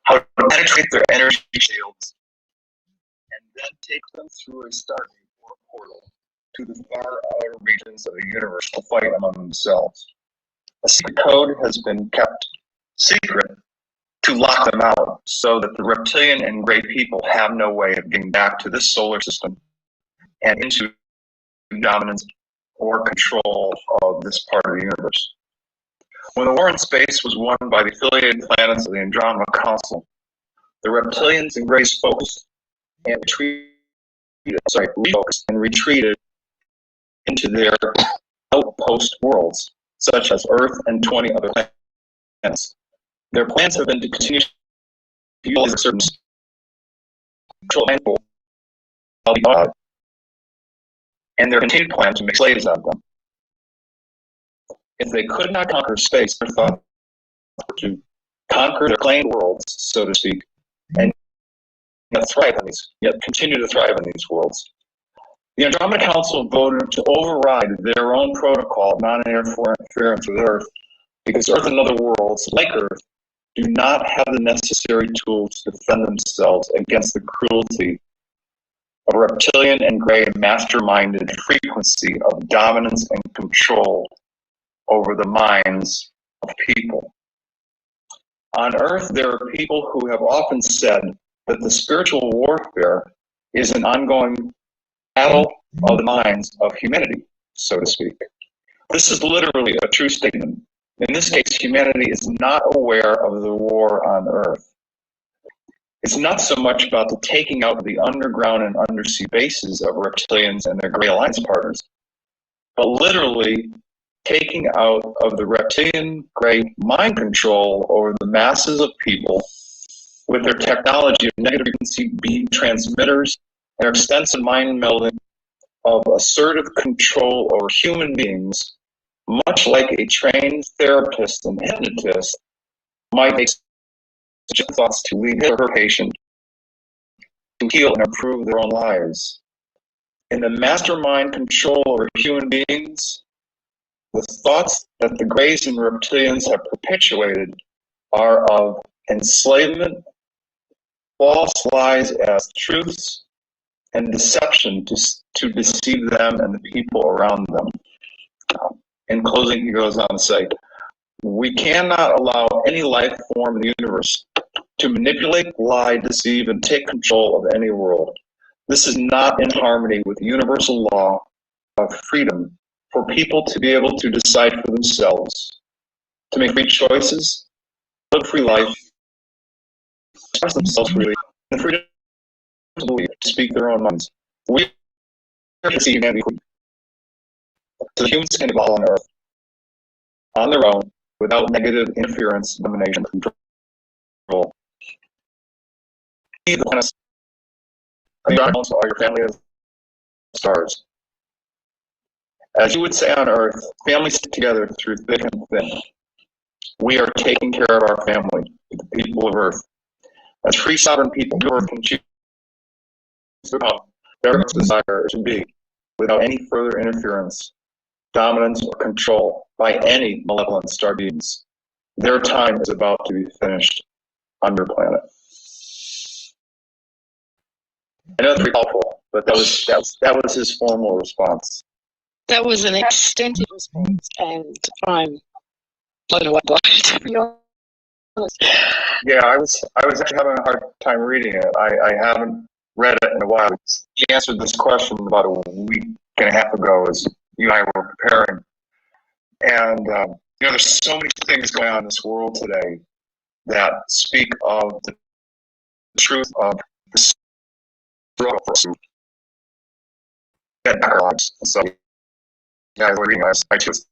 how to penetrate their energy shields, and then take them through a stargate or portal to the far outer regions of the universe to fight among themselves. A secret code has been kept secret to lock them out so that the reptilian and gray people have no way of getting back to this solar system and into dominance or control of this part of the universe. When the war in space was won by the affiliated planets of the Andromeda Council, the reptilians and grays focused and retreated into their outpost worlds, such as Earth and 20 other planets. Their plans have been to continue to utilize a certain control and their continued plan to make slaves out of them. If they could not conquer space, their thought was to conquer their claimed worlds, so to speak, and yet continue to thrive in these worlds. The Andromeda Council voted to override their own protocol of non-interference with Earth because Earth and other worlds, like Earth, do not have the necessary tools to defend themselves against the cruelty of a reptilian and gray masterminded frequency of dominance and control over the minds of people. On Earth, there are people who have often said that the spiritual warfare is an ongoing battle of the minds of humanity, so to speak. This is literally a true statement. In this case, humanity is not aware of the war on Earth. It's not so much about the taking out of the underground and undersea bases of reptilians and their Gray Alliance partners, but literally taking out of the reptilian Gray mind control over the masses of people with their technology of negative frequency beam transmitters and their extensive mind melding of assertive control over human beings, much like a trained therapist and hypnotist might make thoughts to lead his or her patient to heal and improve their own lives. In the mastermind control over human beings, the thoughts that the Greys and Reptilians have perpetuated are of enslavement, false lies as truths, and deception to deceive them and the people around them. In closing, he goes on to say, we cannot allow any life form in the universe to manipulate, lie, deceive, and take control of any world. This is not in harmony with the universal law of freedom for people to be able to decide for themselves, to make free choices, live free life, express themselves freely, and freedom to believe, to speak their own minds. We are to see humanity free. So humans can evolve on Earth on their own without negative interference, domination, control. The planets are your family of stars. As you would say on Earth, families stick together through thick and thin. We are taking care of our family, the people of Earth. As free sovereign people, you can choose to become their desire to be without any further interference, dominance, or control by any malevolent star beings. Their time is about to be finished on your planet. I know it's pretty helpful, but that was his formal response. That was an extensive response, and I'm blown away by it, to be honest. Yeah, I was actually having a hard time reading it. I haven't read it in a while. He answered this question about a week and a half ago as you and I were preparing. And, there's so many things going on in this world today that speak of the truth of the struggle for us to get back our lives. And so, yeah, I was reading, I just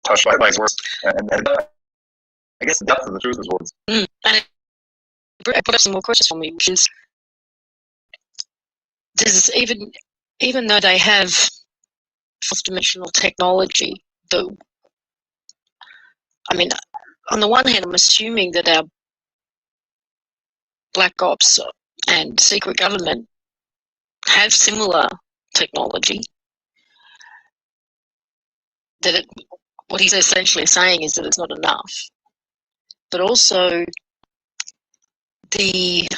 touched by his words. And I guess the depth of the truth of his words. And it put up some more questions for me, which is, does even though they have fourth-dimensional technology, on the one hand, I'm assuming that our black ops and secret government have similar technology. What he's essentially saying is that it's not enough. but also the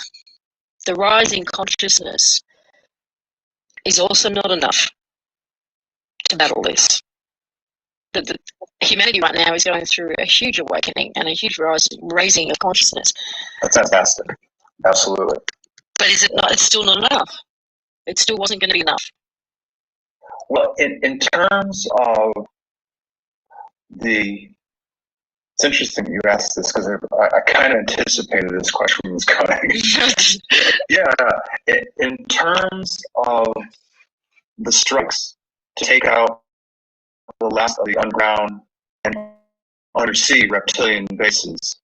rising consciousness is also not enough to battle this. The humanity right now is going through a huge awakening and a huge raising of consciousness. That's fantastic. Absolutely. But is it not? It's still not enough. It still wasn't going to be enough. Well, in terms of it's interesting you asked this because I kind of anticipated this question was coming. Yeah, in terms of the strikes to take out the last of the underground and undersea reptilian bases,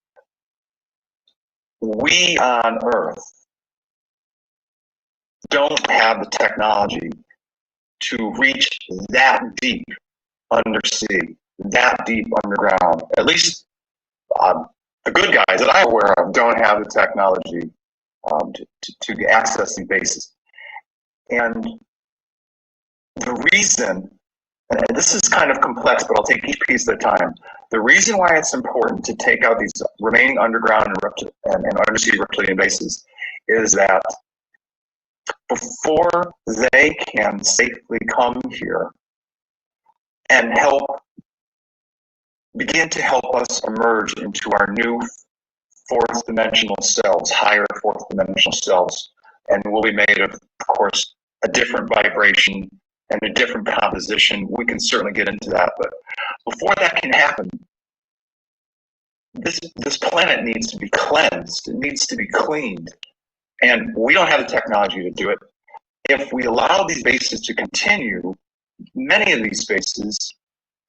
we on Earth don't have the technology to reach that deep undersea, that deep underground. At least the good guys that I'm aware of don't have the technology to access these bases. And the reason, and this is kind of complex, but I'll take each piece at a time. The reason why it's important to take out these remaining underground and undersea reptilian bases is that before they can safely come here and begin to help us emerge into our new fourth dimensional selves, higher fourth dimensional selves, and will be made of course, a different vibration and a different composition. We can certainly get into that, but before that can happen, this planet needs to be cleansed. It needs to be cleaned. And we don't have the technology to do it. If we allow these bases to continue, many of these bases,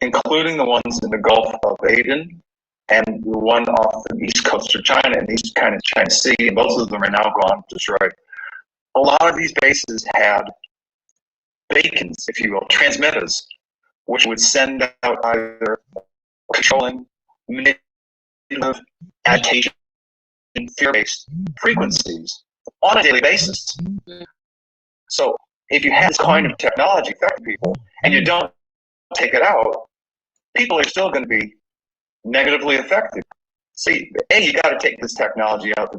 including the ones in the Gulf of Aden and the one off the east coast of China and east kind of China Sea, and both of them are now gone, destroyed. A lot of these bases had beacons, if you will, transmitters, which would send out either controlling, manipulative, agitation, fear-based frequencies on a daily basis. So if you have this kind of technology affecting people and you don't take it out, people are still going to be negatively affected. See, you got to take this technology out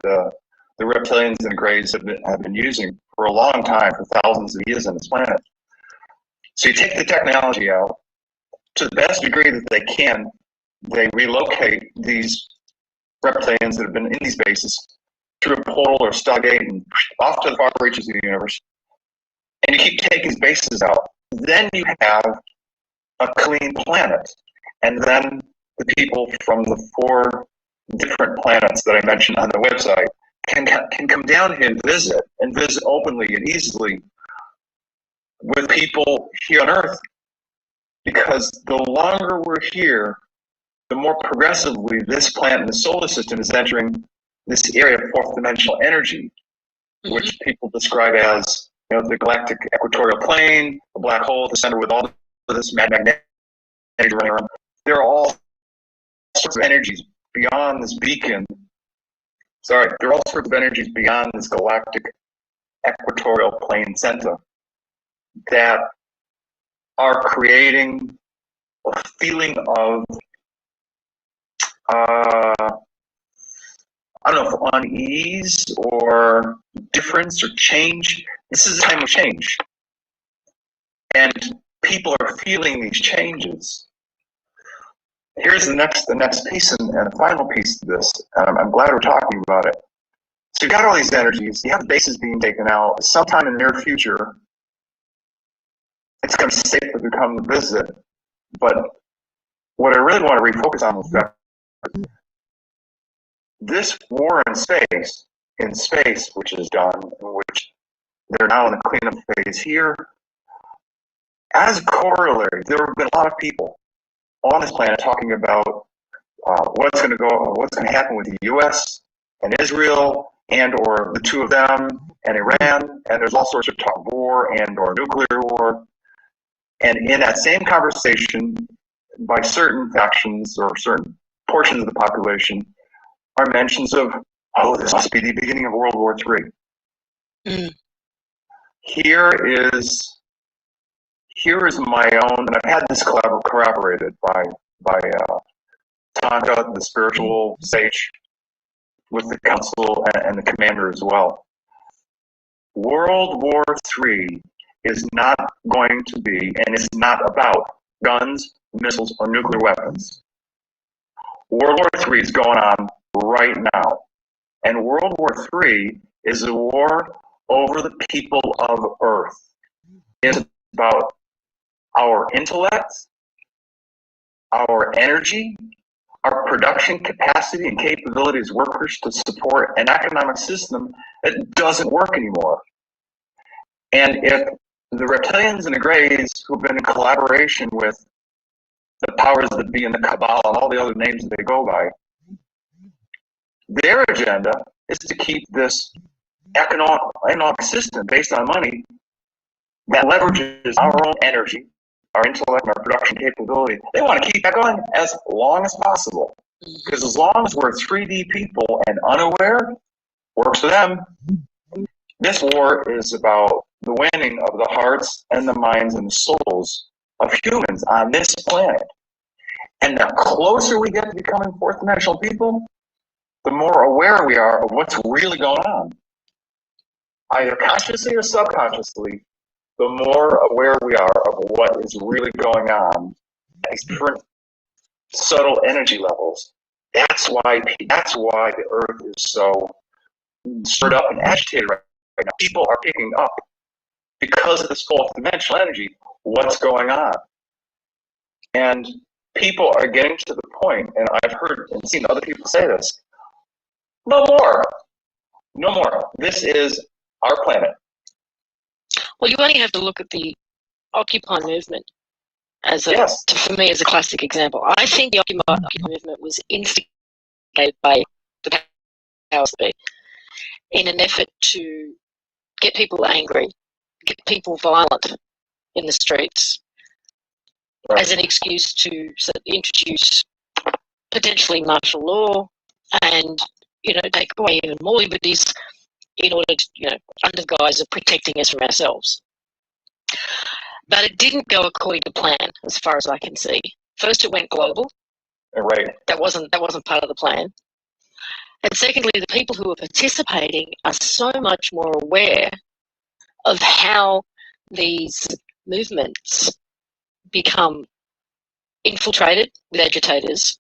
that the reptilians and the greys have been using for a long time, for thousands of years on this planet. So you take the technology out to the best degree that they can. They relocate these reptilians that have been in these bases through a portal or stargate and off to the far reaches of the universe. And you keep taking these bases out. Then you have a clean planet. And then the people from the 4 different planets that I mentioned on the website can come down here and visit openly and easily with people here on Earth. Because the longer we're here, the more progressively this planet and the solar system is entering this area of fourth dimensional energy, which people describe as the galactic equatorial plane, the black hole at the center with all of this magnetic energy running around. There are all sorts of energies beyond this beacon. There are all sorts of energies beyond this galactic equatorial plane center that are creating a feeling of I don't know if unease or difference or change. This is a time of change. And people are feeling these changes. Here's the next piece and the final piece to this. I'm glad we're talking about it. So you've got all these energies, you have the bases being taken out. Sometime in the near future, it's going to safely come to visit. But what I really want to refocus on is that this war in space, which is done, which they're now in the cleanup phase here, as a corollary, there have been a lot of people on this planet talking about what's going to happen with the U.S. and Israel, and or the two of them and Iran, and there's all sorts of talk of war and or nuclear war. And in that same conversation, by certain factions or certain portions of the population, are mentions of, this must be the beginning of World War III. Here is my own, and I've had this corroborated by Tonka, the spiritual sage, with the council and the commander as well. World War III is not going to be, and it's not about guns, missiles, or nuclear weapons. World War III is going on right now. And World War III is a war over the people of Earth. It's about our intellect, our energy, our production capacity and capability as workers to support an economic system that doesn't work anymore. And if the reptilians and the greys, who've been in collaboration with the powers that be in the cabal and all the other names that they go by, their agenda is to keep this economic system based on money that leverages our own energy, our intellect, and our production capability. They want to keep that going as long as possible. Because as long as we're 3D people and unaware, works for them. This war is about the winning of the hearts and the minds and the souls of humans on this planet. And the closer we get to becoming fourth dimensional people, the more aware we are of what's really going on. Either consciously or subconsciously, the more aware we are of what is really going on at these different subtle energy levels. That's why the Earth is so stirred up and agitated right now. People are picking up, because of this fourth dimensional energy, what's going on. And people are getting to the point, and I've heard and seen other people say this, no more. No more. This is our planet. Well, you only have to look at the Occupy movement as for me, as a classic example. I think the Occupy movement was instigated by the powers that be in an effort to get people angry, get people violent in the streets, right, as an excuse to introduce potentially martial law and, take away even more liberties in order to, under the guise of protecting us from ourselves. But it didn't go according to plan, as far as I can see. First, it went global. Right. That wasn't part of the plan. And secondly, the people who are participating are so much more aware of how these movements become infiltrated with agitators,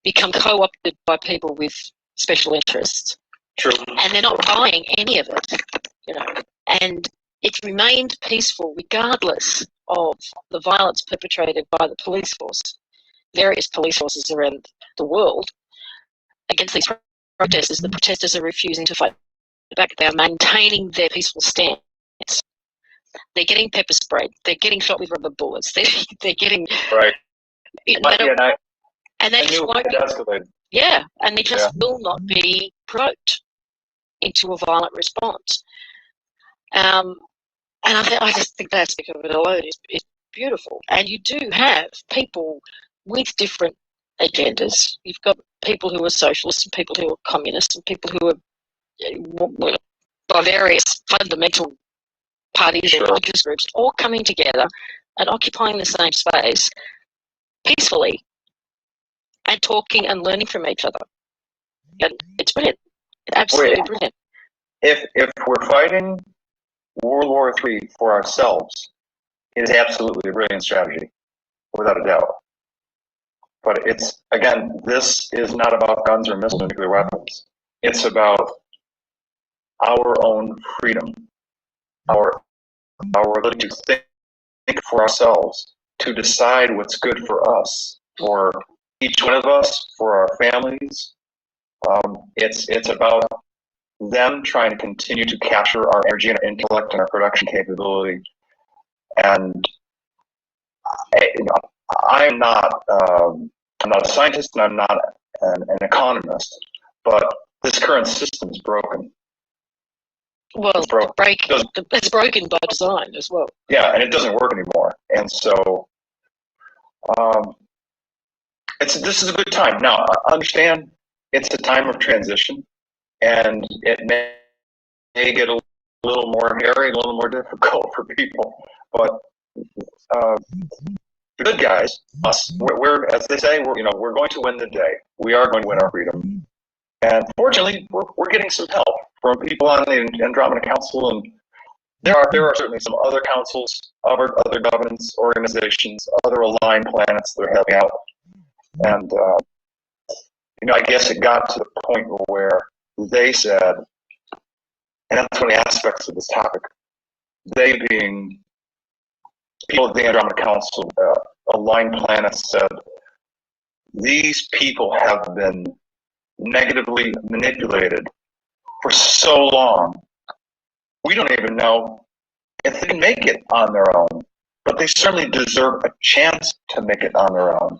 become co-opted by people with special interests. True. And they're not buying any of it, And it's remained peaceful regardless of the violence perpetrated by the police force, various police forces around the world, against these protesters. The protesters are refusing to fight back. They are maintaining their peaceful stance. They're getting pepper sprayed. They're getting shot with rubber bullets. They're getting... Right. And they just won't escalate. Yeah, and they just will not be provoked into a violent response. And I just think that aspect of it alone is beautiful. And you do have people with different agendas. You've got people who are socialists and people who are communists and people who are by various fundamental parties or religious groups all coming together and occupying the same space peacefully and talking and learning from each other. And it's brilliant. It's absolutely brilliant. If we're fighting World War III for ourselves, it is absolutely a brilliant strategy, without a doubt. But it's, again, this is not about guns or missiles or nuclear weapons. It's about our own freedom, our ability to think for ourselves, to decide what's good for us, for each one of us, for our families. It's about them trying to continue to capture our energy and our intellect and our production capability. And I'm not a scientist and I'm not an economist, but this current system is broken. Well, it's broken by design as well. Yeah, and it doesn't work anymore. And so this is a good time. Now, understand it's a time of transition, and it may get a little more hairy, a little more difficult for people. But the good guys, us, we're as they say, we're going to win the day. We are going to win our freedom. And fortunately, we're getting some help from people on the Andromeda Council, and there are certainly some other councils, other governance organizations, other aligned planets that are helping out. And I guess it got to the point where they said, and that's one of the aspects of this topic, they being people at the Andromeda Council, aligned planets, said these people have been negatively manipulated for so long. We don't even know if they can make it on their own, but they certainly deserve a chance to make it on their own.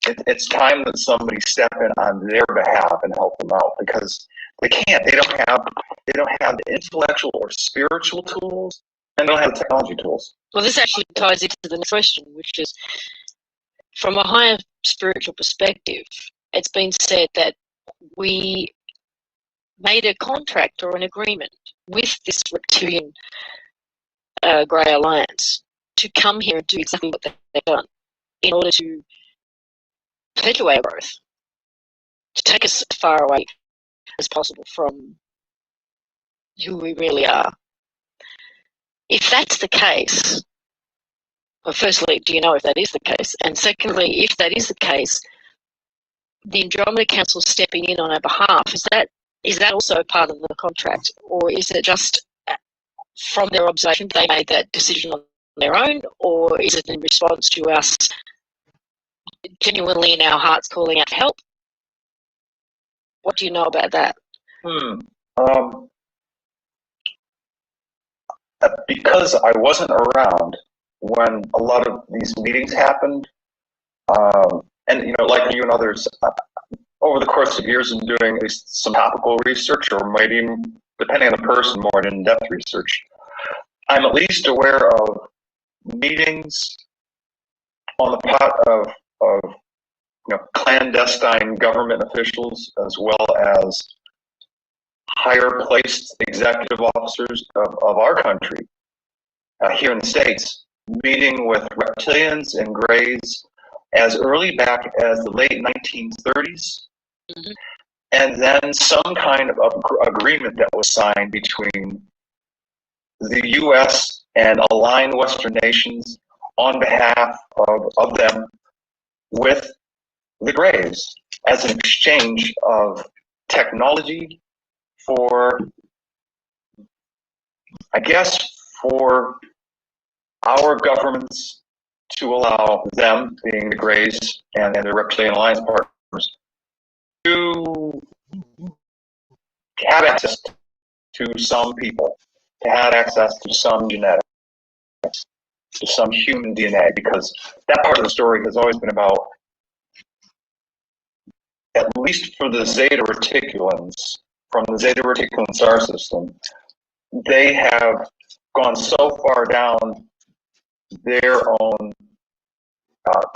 It's time that somebody step in on their behalf and help them out, because they can't. They don't have the intellectual or spiritual tools, and they don't have the technology tools. Well, this actually ties into the next question, which is, from a higher spiritual perspective, it's been said that we made a contract or an agreement with this reptilian Grey Alliance to come here and do exactly what they've done in order to perpetuate our growth, to take us as far away as possible from who we really are. If that's the case, well, firstly, do you know if that is the case? And secondly, if that is the case, the Andromeda Council stepping in on our behalf, is that also part of the contract, or is it just from their observation they made that decision on their own, or is it in response to us genuinely in our hearts calling out for help? What do you know about that? Because I wasn't around when a lot of these meetings happened, and like you and others, over the course of years in doing at least some topical research, or maybe even, depending on the person, more in-depth research, I'm at least aware of meetings on the part of clandestine government officials, as well as higher placed executive officers of our country here in the States, meeting with reptilians and greys as early back as the late 1930s. Mm-hmm. And then some kind of agreement that was signed between the U.S. and aligned Western nations on behalf of them with the Greys as an exchange of technology for our governments to allow them, being the Greys and the Reptilian Alliance partners, to have access to some people, to have access to some genetics, to some human DNA, because that part of the story has always been about, at least for the Zeta Reticulans, from the Zeta Reticulan star system, they have gone so far down their own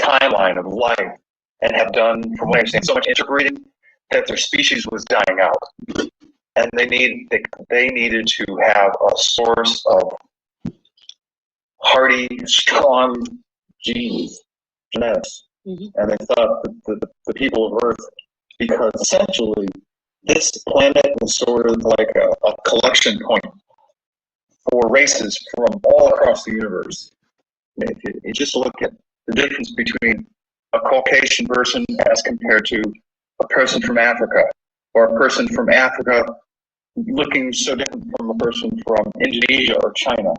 timeline of life and have done, from what I understand, so much interbreeding that their species was dying out, and they needed to have a source of hardy, strong genes, genetics, mm-hmm. And they thought that the people of Earth, because essentially this planet was sort of like a collection point for races from all across the universe. If you just look at the difference between a Caucasian person as compared to a person from Africa, or a person from Africa looking so different from a person from Indonesia or China,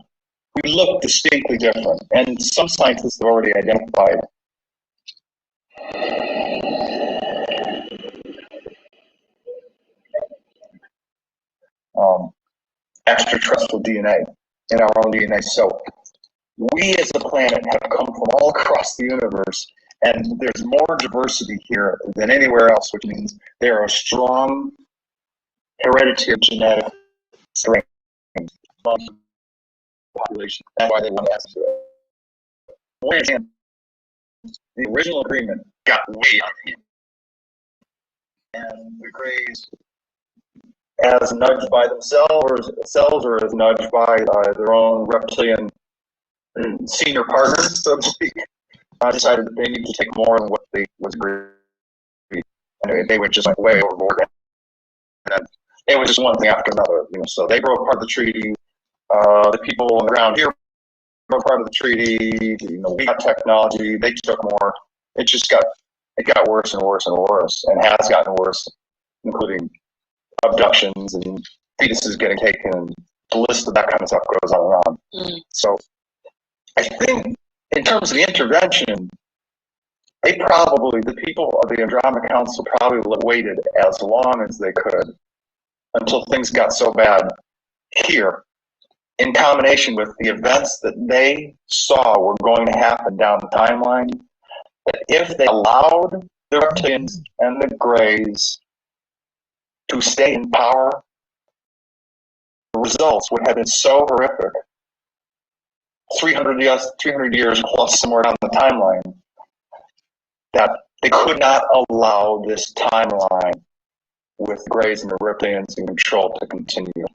we look distinctly different. And some scientists have already identified extraterrestrial DNA in our own DNA. So we as a planet have come from all across the universe, and there's more diversity here than anywhere else, which means there are strong hereditary genetic strains among the population. That's why they want to ask to it. The original agreement got way out of hand, and the Greys, as nudged by themselves or as nudged by their own reptilian senior partners, so to speak, decided that they needed to take more than what they was agreed. And they went just like way overboard. And it was just one thing after another. So they broke part of the treaty. The people on the ground here broke part of the treaty. We got technology. They took more. It got worse and worse and worse, and has gotten worse, including abductions and fetuses getting taken, and the list of that kind of stuff goes on and on. So I think in terms of the intervention, the people of the Andromeda Council probably waited as long as they could until things got so bad here, in combination with the events that they saw were going to happen down the timeline, that if they allowed the reptilians and the Greys to stay in power, the results would have been so horrific. 300 years plus somewhere down the timeline, that they could not allow this timeline with the Greys and the reptilians in control to continue.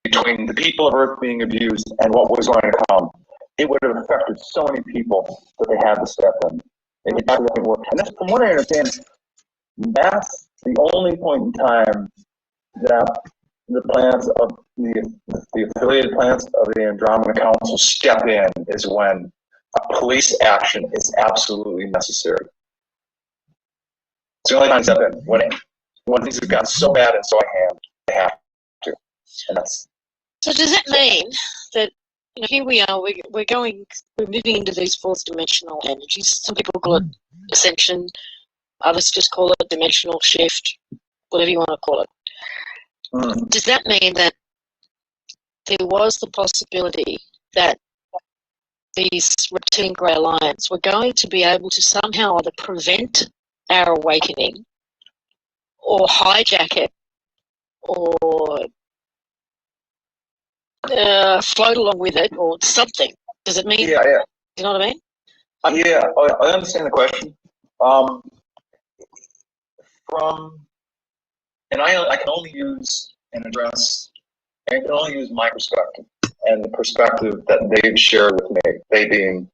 Between the people of Earth being abused and what was going to come, it would have affected so many people that they had to step in. It had to work. And that's, from what I understand, that's the only point in time that the planets of the affiliated planets of the Andromeda Council step in, is when a police action is absolutely necessary. It's the only time they step in, when things have gotten so bad and so out of hand, they have to. And that's. So does that mean that here we are, we're moving into these fourth dimensional energies? Some people call it ascension, others just call it dimensional shift, whatever you want to call it. Does that mean that there was the possibility that these Reptilian Grey Alliance were going to be able to somehow either prevent our awakening or hijack it or float along with it or something? Does it mean? Yeah. You know what I mean? Yeah, I understand the question. And I can only use and address, I can only use my perspective and the perspective that they've shared with me, they being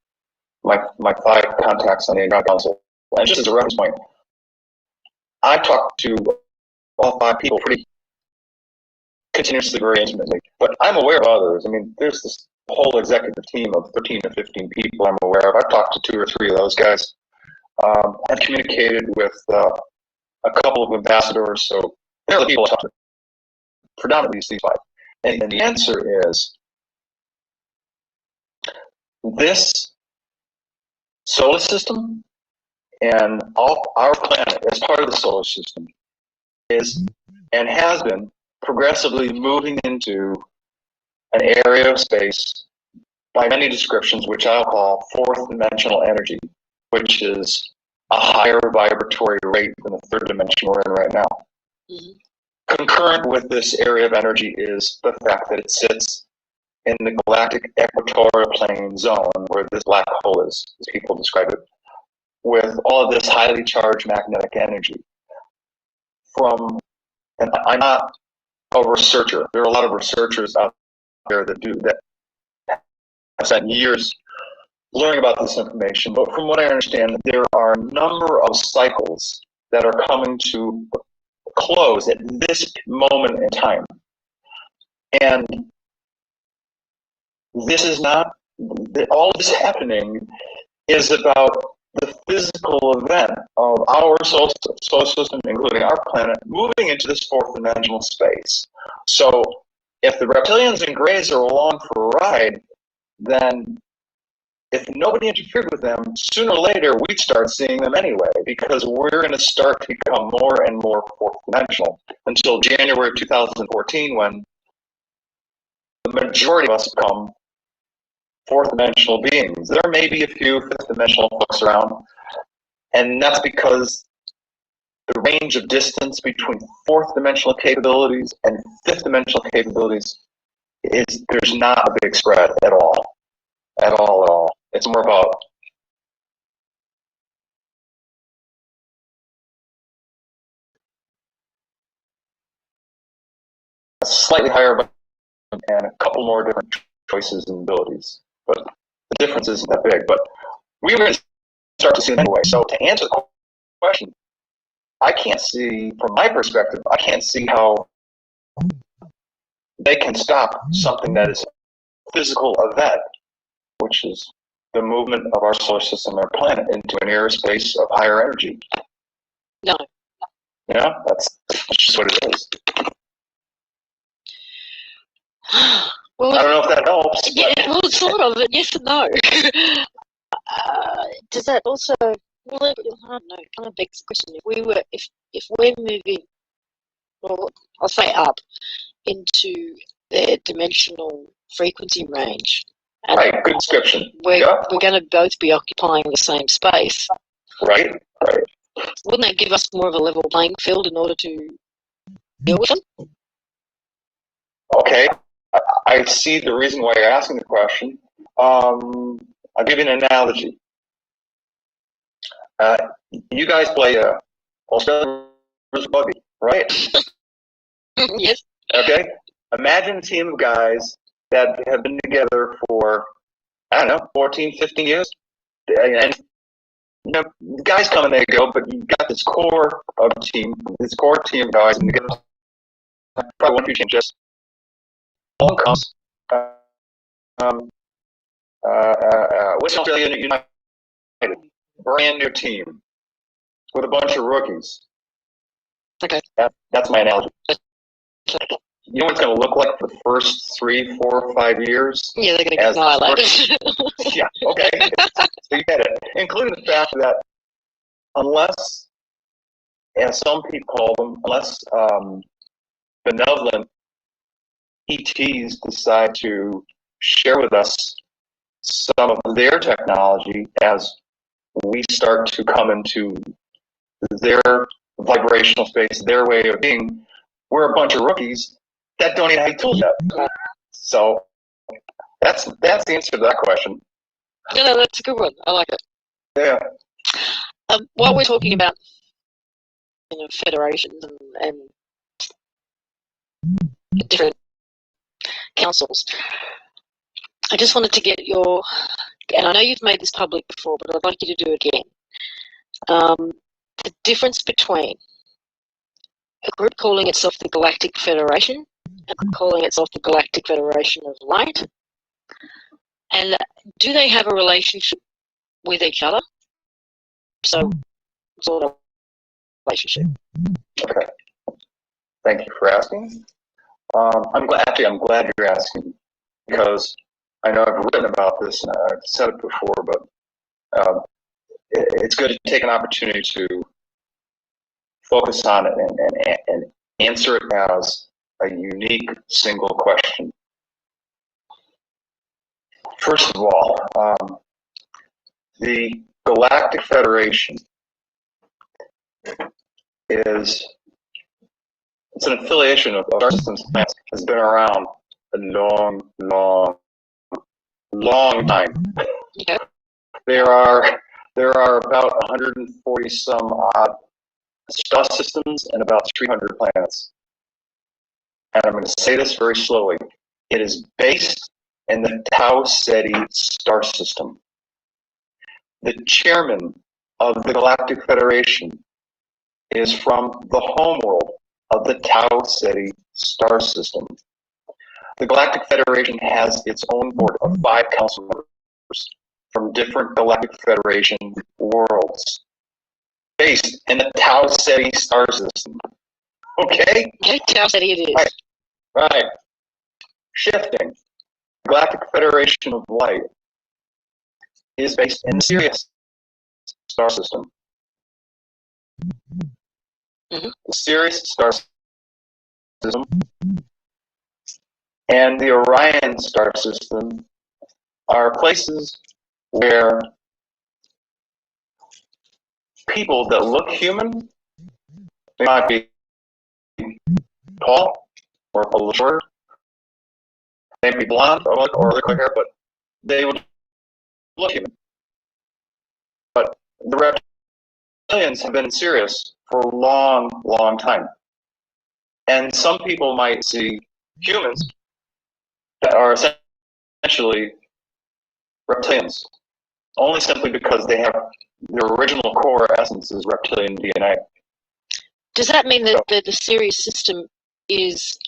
my 5 contacts on the Andromeda Council. And just as a reference point, I talk to all 5 people pretty continuously, very intimately, but I'm aware of others. I mean, there's this whole executive team of 13 to 15 people I'm aware of. I've talked to 2 or 3 of those guys. I've communicated with a couple of ambassadors, so they're the people I talk to. Predominantly these 5. And the answer is, this solar system and our planet as part of the solar system is and has been progressively moving into an area of space by many descriptions, which I'll call fourth dimensional energy, which is a higher vibratory rate than the third dimension we're in right now. Concurrent with this area of energy is the fact that it sits in the galactic equatorial plane zone where this black hole is, as people describe it, with all of this highly charged magnetic energy. And I'm not a researcher. There are a lot of researchers out there that have spent years learning about this information, but from what I understand, there are a number of cycles that are coming to close at this moment in time. And this is not, all this happening is about the physical event of our solar system, including our planet, moving into this fourth dimensional space. So if the reptilians and Greys are along for a ride, then if nobody interfered with them, sooner or later we'd start seeing them anyway, because we're going to start to become more and more fourth dimensional until January of 2014, when the majority of us become fourth dimensional beings. There may be a few fifth dimensional folks around, and that's because the range of distance between fourth dimensional capabilities and fifth dimensional capabilities is, there's not a big spread at all. At all. It's more about a slightly higher and a couple more different choices and abilities. But the difference isn't that big. But we were going to start to see them anyway. So to answer the question, I can't see, from my perspective, I can't see how they can stop something that is a physical event, which is the movement of our solar system, our planet, into an aerospace of higher energy. No. Yeah, that's just what it is. Well, I don't know if that helps. Yeah, well, sort of, but yes and no. Does that also? Well, I don't know. Kind of begs the question: if we're moving, well, I'll say up into their dimensional frequency range, and right, good description. We're going to both be occupying the same space. Right. Wouldn't that give us more of a level playing field in order to deal with them? Okay, I see the reason why you're asking the question. I'll give you an analogy. You guys play Australian rugby, right? Yes. Okay. Imagine a team of guys that have been together for, I don't know, 14, 15 years. And you know, guys come and they go, but you've got this core team of guys, and together probably one huge just along comes Western Australia United, brand new team with a bunch of rookies. Okay. That's my analogy. You know what it's going to look like for the first 3, 4, 5 years? Yeah, they're going to get annihilated. Yeah, okay. So you get it. Including the fact that unless, as some people call them, unless benevolent ETs decide to share with us some of their technology as we start to come into their vibrational space, their way of being, we're a bunch of rookies that don't even have tools yet. So that's the answer to that question. No, that's a good one. I like it. Yeah. While we're talking about federations and different councils, I just wanted to get your, and I know you've made this public before, but I'd like you to do it again. The difference between a group calling itself the Galactic Federation and calling itself the Galactic Federation of Light, and do they have a relationship with each other? So, sort of relationship. Okay. Thank you for asking. I'm glad you're asking, because I know I've written about this and I've said it before, but it's good to take an opportunity to focus on it and answer it as a unique single question. First of all, the Galactic Federation it's an affiliation of our systems planets, has been around a long time. Okay. There are about 140 some odd star systems and about 300 planets. And I'm going to say this very slowly. It is based in the Tau Ceti star system. The chairman of the Galactic Federation is from the homeworld of the Tau Ceti star system. The Galactic Federation has its own board of 5 council members from different Galactic Federation worlds, based in the Tau Ceti star system. Okay? Tau Ceti it is. Right. Shifting. Galactic Federation of Light is based in the Sirius star system. Mm-hmm. The Sirius star system and the Orion star system are places where people that look human, they might be tall or a little shorter, they may be blonde or look like hair, but they would look human. But the reptilians have been in Sirius for a long time. And some people might see humans that are essentially reptilians. only simply because they have their original core essence is reptilian DNA. Does that mean that the Sirius system is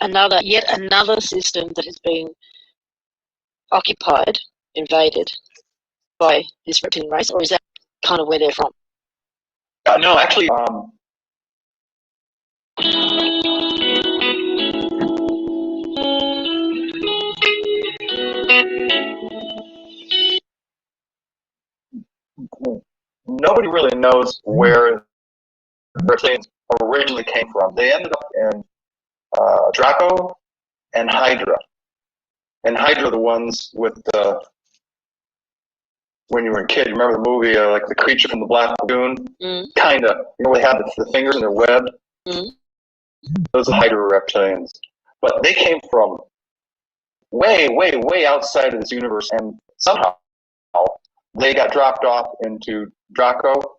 yet another system that has been occupied, invaded by this reptilian race, or is that kind of where they're from? No, actually, nobody really knows where the reptilians originally came from. They ended up in Draco and Hydra. And Hydra, the ones with the, when you were a kid, you remember the movie, like the creature from the Black Lagoon? Kind of. You know, they had the fingers in their web? Those are Hydra reptilians. But they came from way, way, way outside of this universe, and somehow they got dropped off into Draco,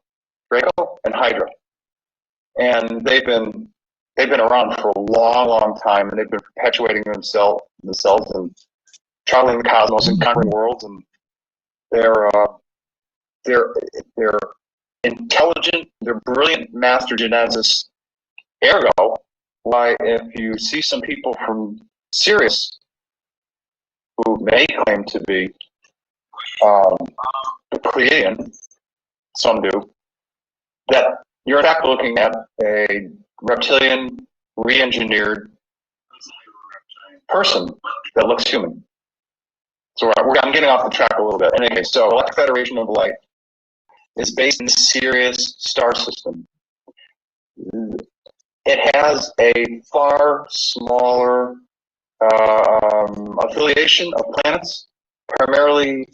and Hydra. And they've been around for a long, long time, and they've been perpetuating themselves and traveling the cosmos and conquering worlds, and they're intelligent, they're brilliant master geneticists. Ergo, why if you see some people from Sirius who may claim to be Pleiadian, some do, that you're in fact looking at a reptilian, re-engineered person that looks human. So I'm getting off the track a little bit. In any case, so Galactic Federation of Light is based in the Sirius star system. It has a far smaller affiliation of planets, primarily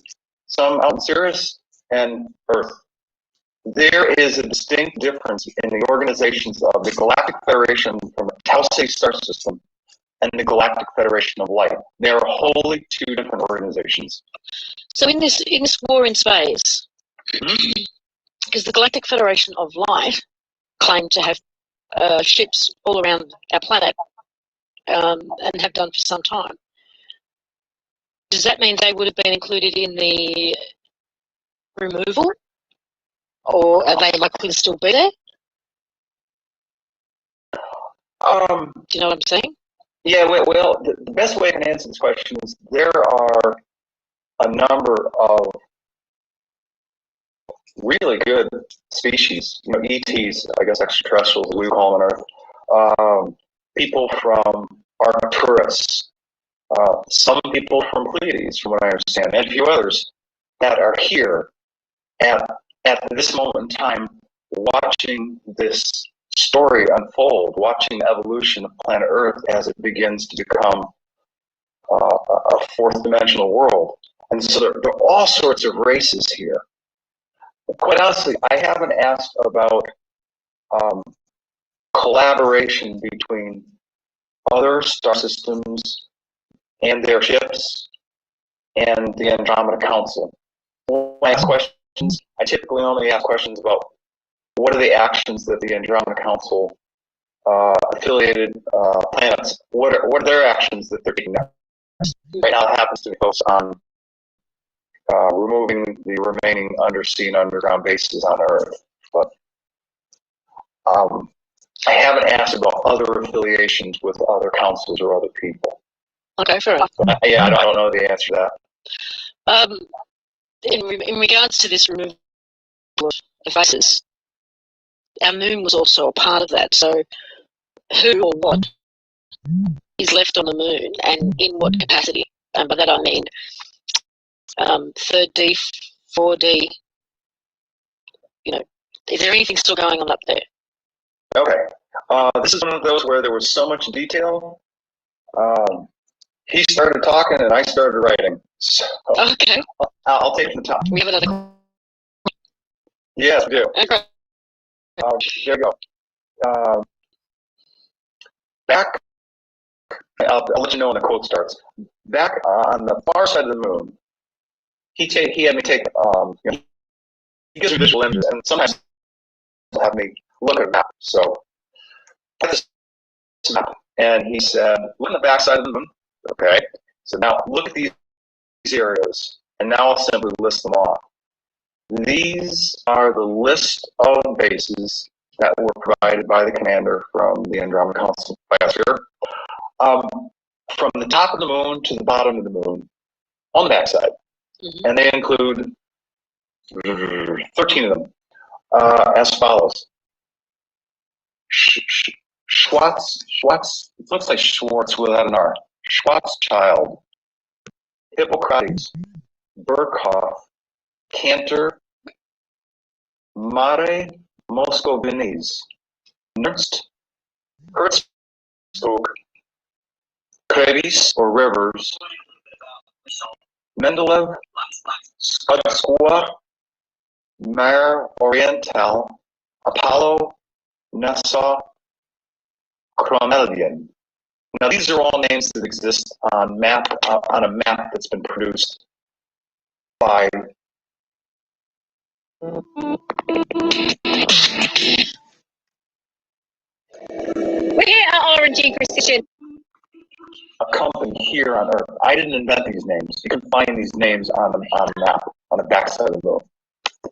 some out in Sirius and Earth. There is a distinct difference in the organizations of the Galactic Federation from the Tau Ceti star system and the Galactic Federation of Light. They are wholly two different organizations. So in this war in space, because the Galactic Federation of Light claim to have ships all around our planet and have done for some time, does that mean they would have been included in the removal, or are they likely to still be there? Do you know what I'm saying? Yeah, well, the best way I can answer this question is there are a number of really good species, ETs, I guess extraterrestrials, we call them on Earth, people from Arcturus, some people from Pleiades, from what I understand, and a few others that are here at this moment in time watching this story unfold, watching the evolution of planet Earth as it begins to become a fourth dimensional world. And so there are all sorts of races here. Quite honestly, I haven't asked about collaboration between other star systems and their ships and the Andromeda Council. When I ask questions, I typically only ask questions about what are the actions that the Andromeda Council affiliated planets, what are their actions that they're taking now? Right now it happens to be focused on removing the remaining undersea and underground bases on Earth. But I haven't asked about other affiliations with other councils or other people. Okay, fair enough. But, yeah, I don't know the answer to that. In regards to this removal of bases, our moon was also a part of that. So who or what is left on the moon and in what capacity? And by that I mean 3D, 4D, is there anything still going on up there? Okay. This is one of those where there was so much detail. He started talking and I started writing. So okay. I'll take the top. We have another. Yes, we do. Okay. Here we go. Back, I'll let you know when the quote starts. Back on the far side of the moon, he had me take, he gives me visual images, and sometimes he'll have me look at a map. So, I had this map, and he said, look at the back side of the moon, okay? So now look at these areas, and now I'll simply list them off. These are the list of bases that were provided by the commander from the Andromeda Council biosphere. From the top of the moon to the bottom of the moon, on the backside. Mm-hmm. And they include 13 of them as follows. Schwartz, it looks like Schwartz without an R. Schwarzschild, Hippocrates, Birkhoff, Cantor, Mare Moscovinis, Nernst, Hertzog, Krebs or Rivers, Mendeleev, Skudskua, Mare Oriental, Apollo, Nassau, Chromelian. Now these are all names that exist on a map that's been produced by origin precision. A company here on Earth. I didn't invent these names. You can find these names on the map on the backside of the moon.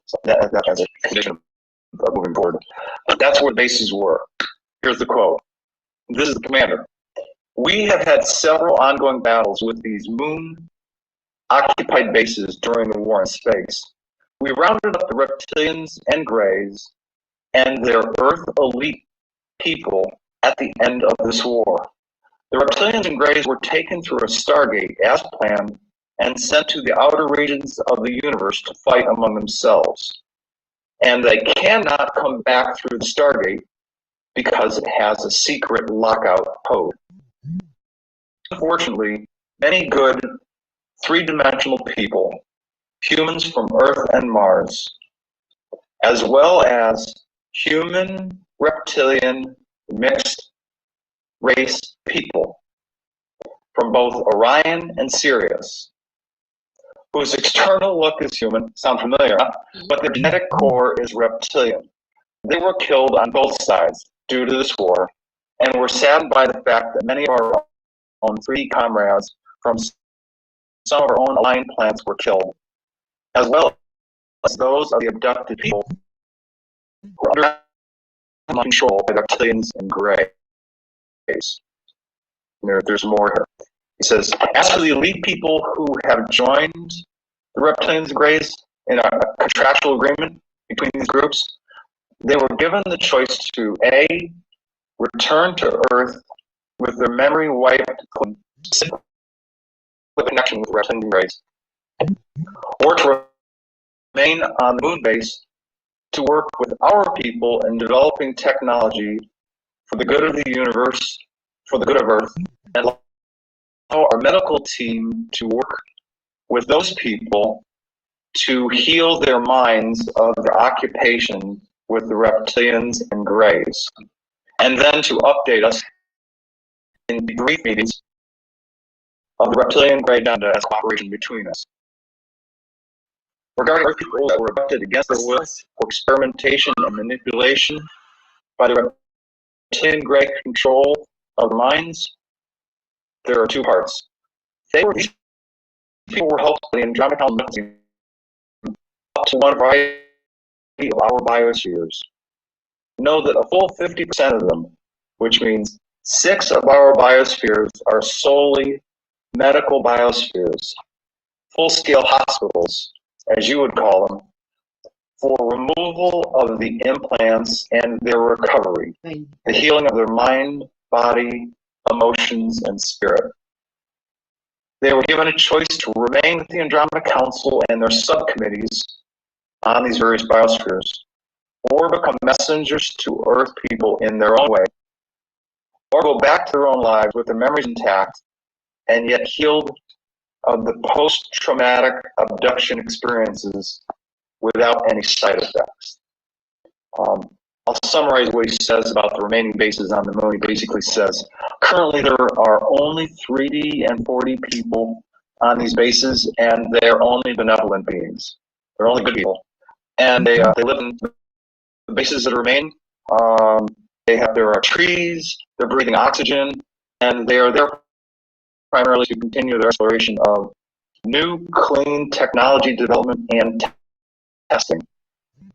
So that as a condition of moving forward. But that's where the bases were. Here's the quote. This is the commander. We have had several ongoing battles with these moon-occupied bases during the war in space. We rounded up the reptilians and greys and their Earth elite people at the end of this war. The reptilians and greys were taken through a stargate as planned and sent to the outer regions of the universe to fight among themselves. And they cannot come back through the stargate because it has a secret lockout code. Unfortunately, many good three-dimensional people, humans from Earth and Mars, as well as human, reptilian, mixed race people from both Orion and Sirius, whose external look is human, sound familiar, huh? But their genetic core is reptilian. They were killed on both sides due to this war, and were saddened by the fact that many of our own 3D comrades from some of our own aligned planets were killed, as well as those of the abducted people who were under control by reptilians and greys. There's more here. He says, as for the elite people who have joined the reptilians and greys in a contractual agreement between these groups, they were given the choice to A, return to Earth with their memory wiped clean, with connection with reptilians and greys, or to remain on the moon base to work with our people in developing technology for the good of the universe, for the good of Earth, and allow our medical team to work with those people to heal their minds of their occupation with the reptilians and greys, and then to update us in brief meetings of the reptilian grey agenda as cooperation between us. Regarding Earth people that were abducted against their will for experimentation and manipulation by the reptilian grey control of their minds, there are two parts. These people were helped by the Andromeda Council up to one variety of our biospheres. Know that a full 50% of them, which means 6 of our biospheres, are solely medical biospheres, full-scale hospitals, as you would call them, for removal of the implants and their recovery, the healing of their mind, body, emotions, and spirit. They were given a choice to remain with the Andromeda Council and their subcommittees on these various biospheres, or become messengers to Earth people in their own way, or go back to their own lives with their memories intact and yet healed of the post-traumatic abduction experiences without any side effects. I'll summarize what he says about the remaining bases on the moon. He basically says, currently there are only 3D and 4D people on these bases, and they're only benevolent beings. They're only good people. And they live in the bases that remain. There are trees, they're breathing oxygen, and they are there primarily to continue their exploration of new, clean technology development and testing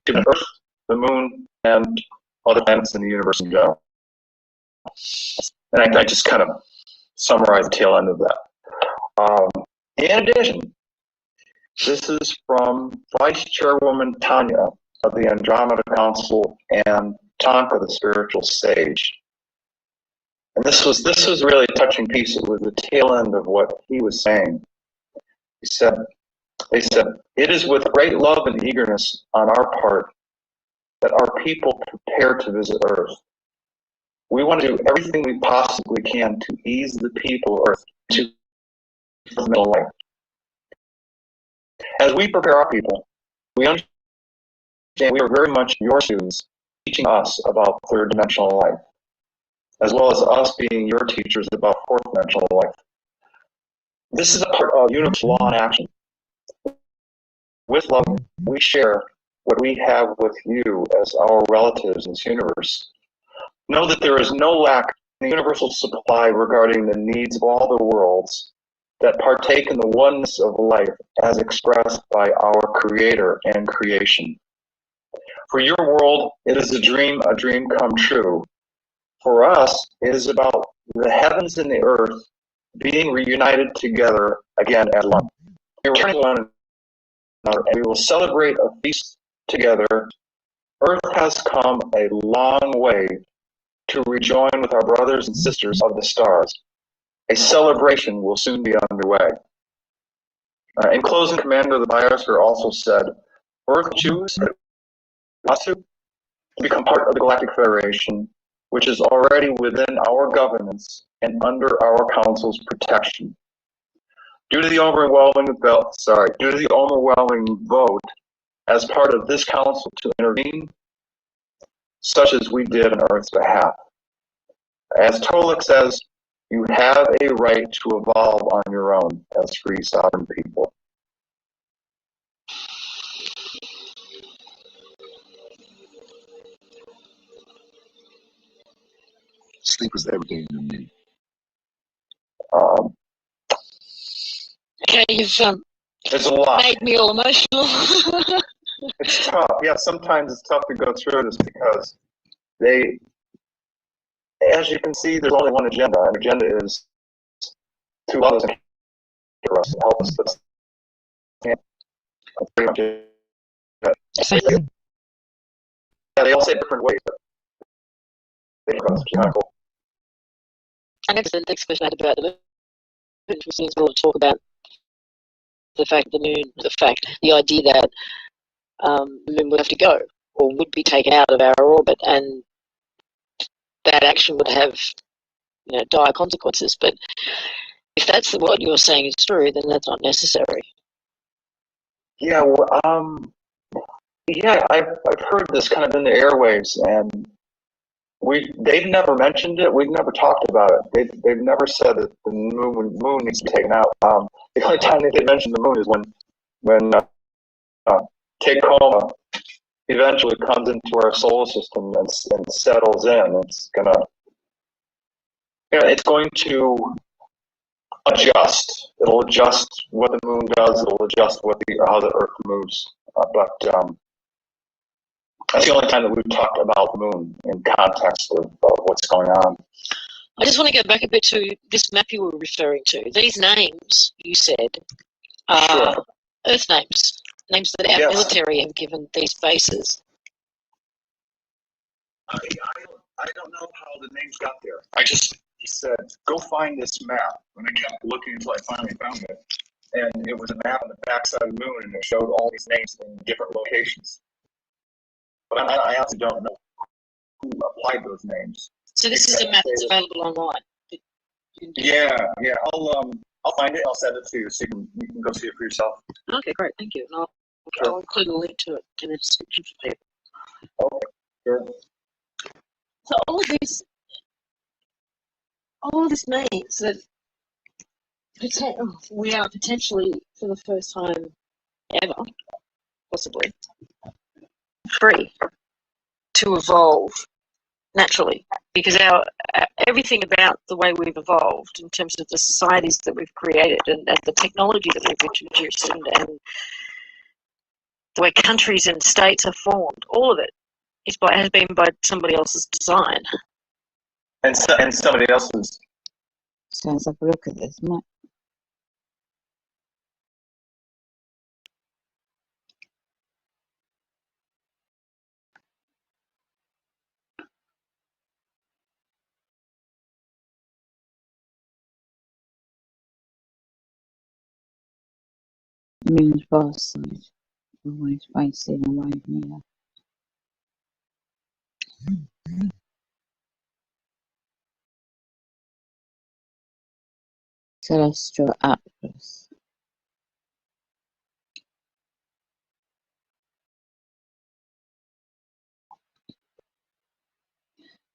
to the Earth, the Moon, and other planets in the universe in general. And I just kind of summarize the tail end of that. In addition, this is from Vice Chairwoman Tanya of the Andromeda Council and Tonka, the spiritual sage. And this was really a touching piece. It was the tail end of what he was saying. They said, it is with great love and eagerness on our part that our people prepare to visit Earth. We want to do everything we possibly can to ease the people of Earth to the middle life. As we prepare our people, we understand we are very much your students, teaching us about third dimensional life, as well as us being your teachers about fourth dimensional life. This is a part of universal law in action. With love, we share what we have with you as our relatives in this universe. Know that there is no lack in the universal supply regarding the needs of all the worlds that partake in the oneness of life as expressed by our Creator and creation. For your world, it is a dream come true. For us, it is about the heavens and the earth being reunited together again as one. We are returning one another, and we will celebrate a feast together. Earth has come a long way to rejoin with our brothers and sisters of the stars. A celebration will soon be underway. In closing, Commander of the Biosphere also said, Earth choose to become part of the Galactic Federation, which is already within our governance and under our Council's protection. Due to the overwhelming vote as part of this Council to intervene, such as we did on Earth's behalf. As Tolek says, you have a right to evolve on your own as free sovereign people. Sleep is everything to me. Okay, you've It's a lot. made me all emotional. It's tough. Yeah, sometimes it's tough to go through this because they, as you can see, there's only one agenda, and the agenda is to love us and care for us, to help us. That's pretty much it. Yeah, they all say it different ways, but they are kind of cool. I guess the next question I had about the moon, which was as well to talk about the fact the moon, the idea that the moon would have to go or would be taken out of our orbit, and that action would have, dire consequences. But if that's what you're saying is true, then that's not necessary. Yeah, well, I've heard this kind of in the airwaves, and they've never mentioned it. We've never talked about it. They've never said that the moon needs to be taken out. The only time they mention the moon is when Tacoma eventually comes into our solar system and settles in. It's going to adjust. It'll adjust what the moon does. It'll adjust how the Earth moves. But that's the only time that we've talked about the moon in context of what's going on. I just want to go back a bit to this map you were referring to. These names you said are Sure. Earth names that our military have given these bases. I don't know how the names got there. He said, go find this map. And I kept looking until I finally found it. And it was a map on the backside of the moon, and it showed all these names in different locations. But I honestly don't know who applied those names. So this is a map that's available online. Yeah. I'll find it. I'll send it to you so you can go see it for yourself. Okay, great, thank you. And I'll include a link to it in the description for people. Okay, sure. So all of this means that we are potentially, for the first time ever, possibly, free to evolve naturally, because everything about the way we've evolved in terms of the societies that we've created and the technology that we've introduced and the way countries and states are formed, all of it has been by somebody else's design. And somebody else's. So let's have a look at this map. Moon's far side, always facing away from the earth. Celestial atlas.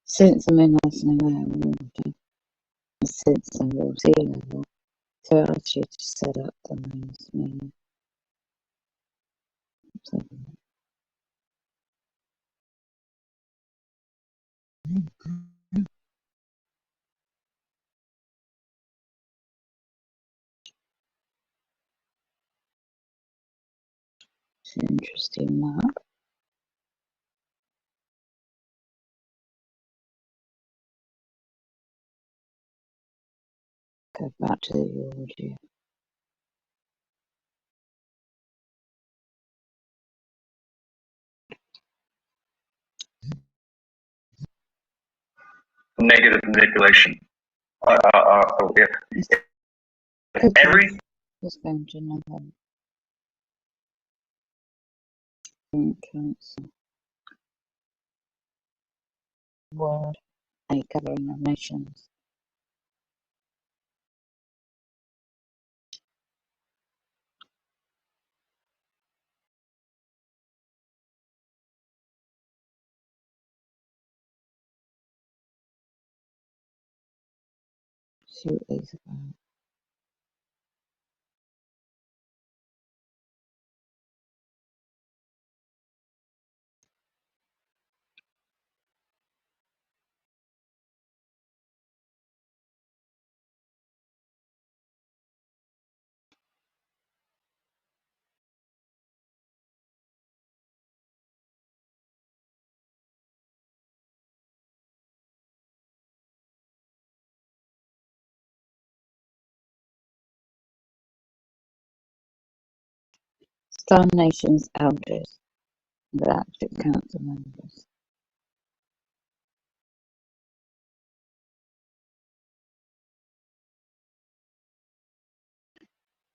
Since the moon has no air or water, and since the real sea level, so I asked you to set up the moon's meaning. So, it's an interesting map. Go back to the audio. Negative manipulation. Every Let's go to another council. World, a gathering of nations. See what these are about. Star Nations elders and galactic council members.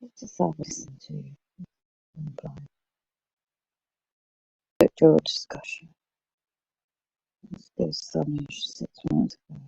Let's just have a listen to your discussion. Let's go to Star Nations 6 months ago.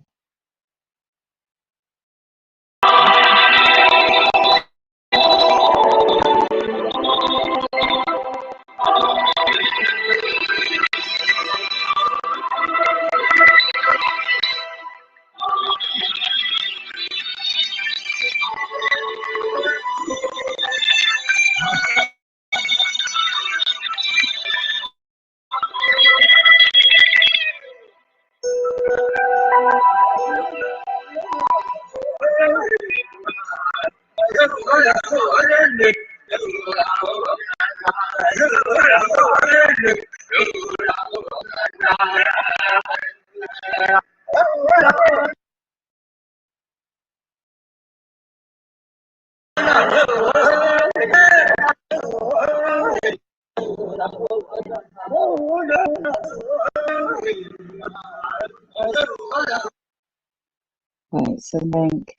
Right, so link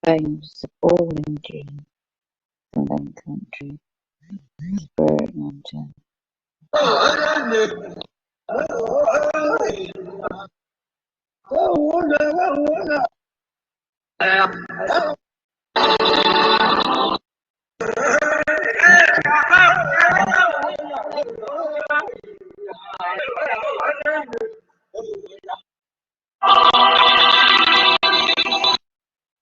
fames the fallen gene, the link country, spirit mountain.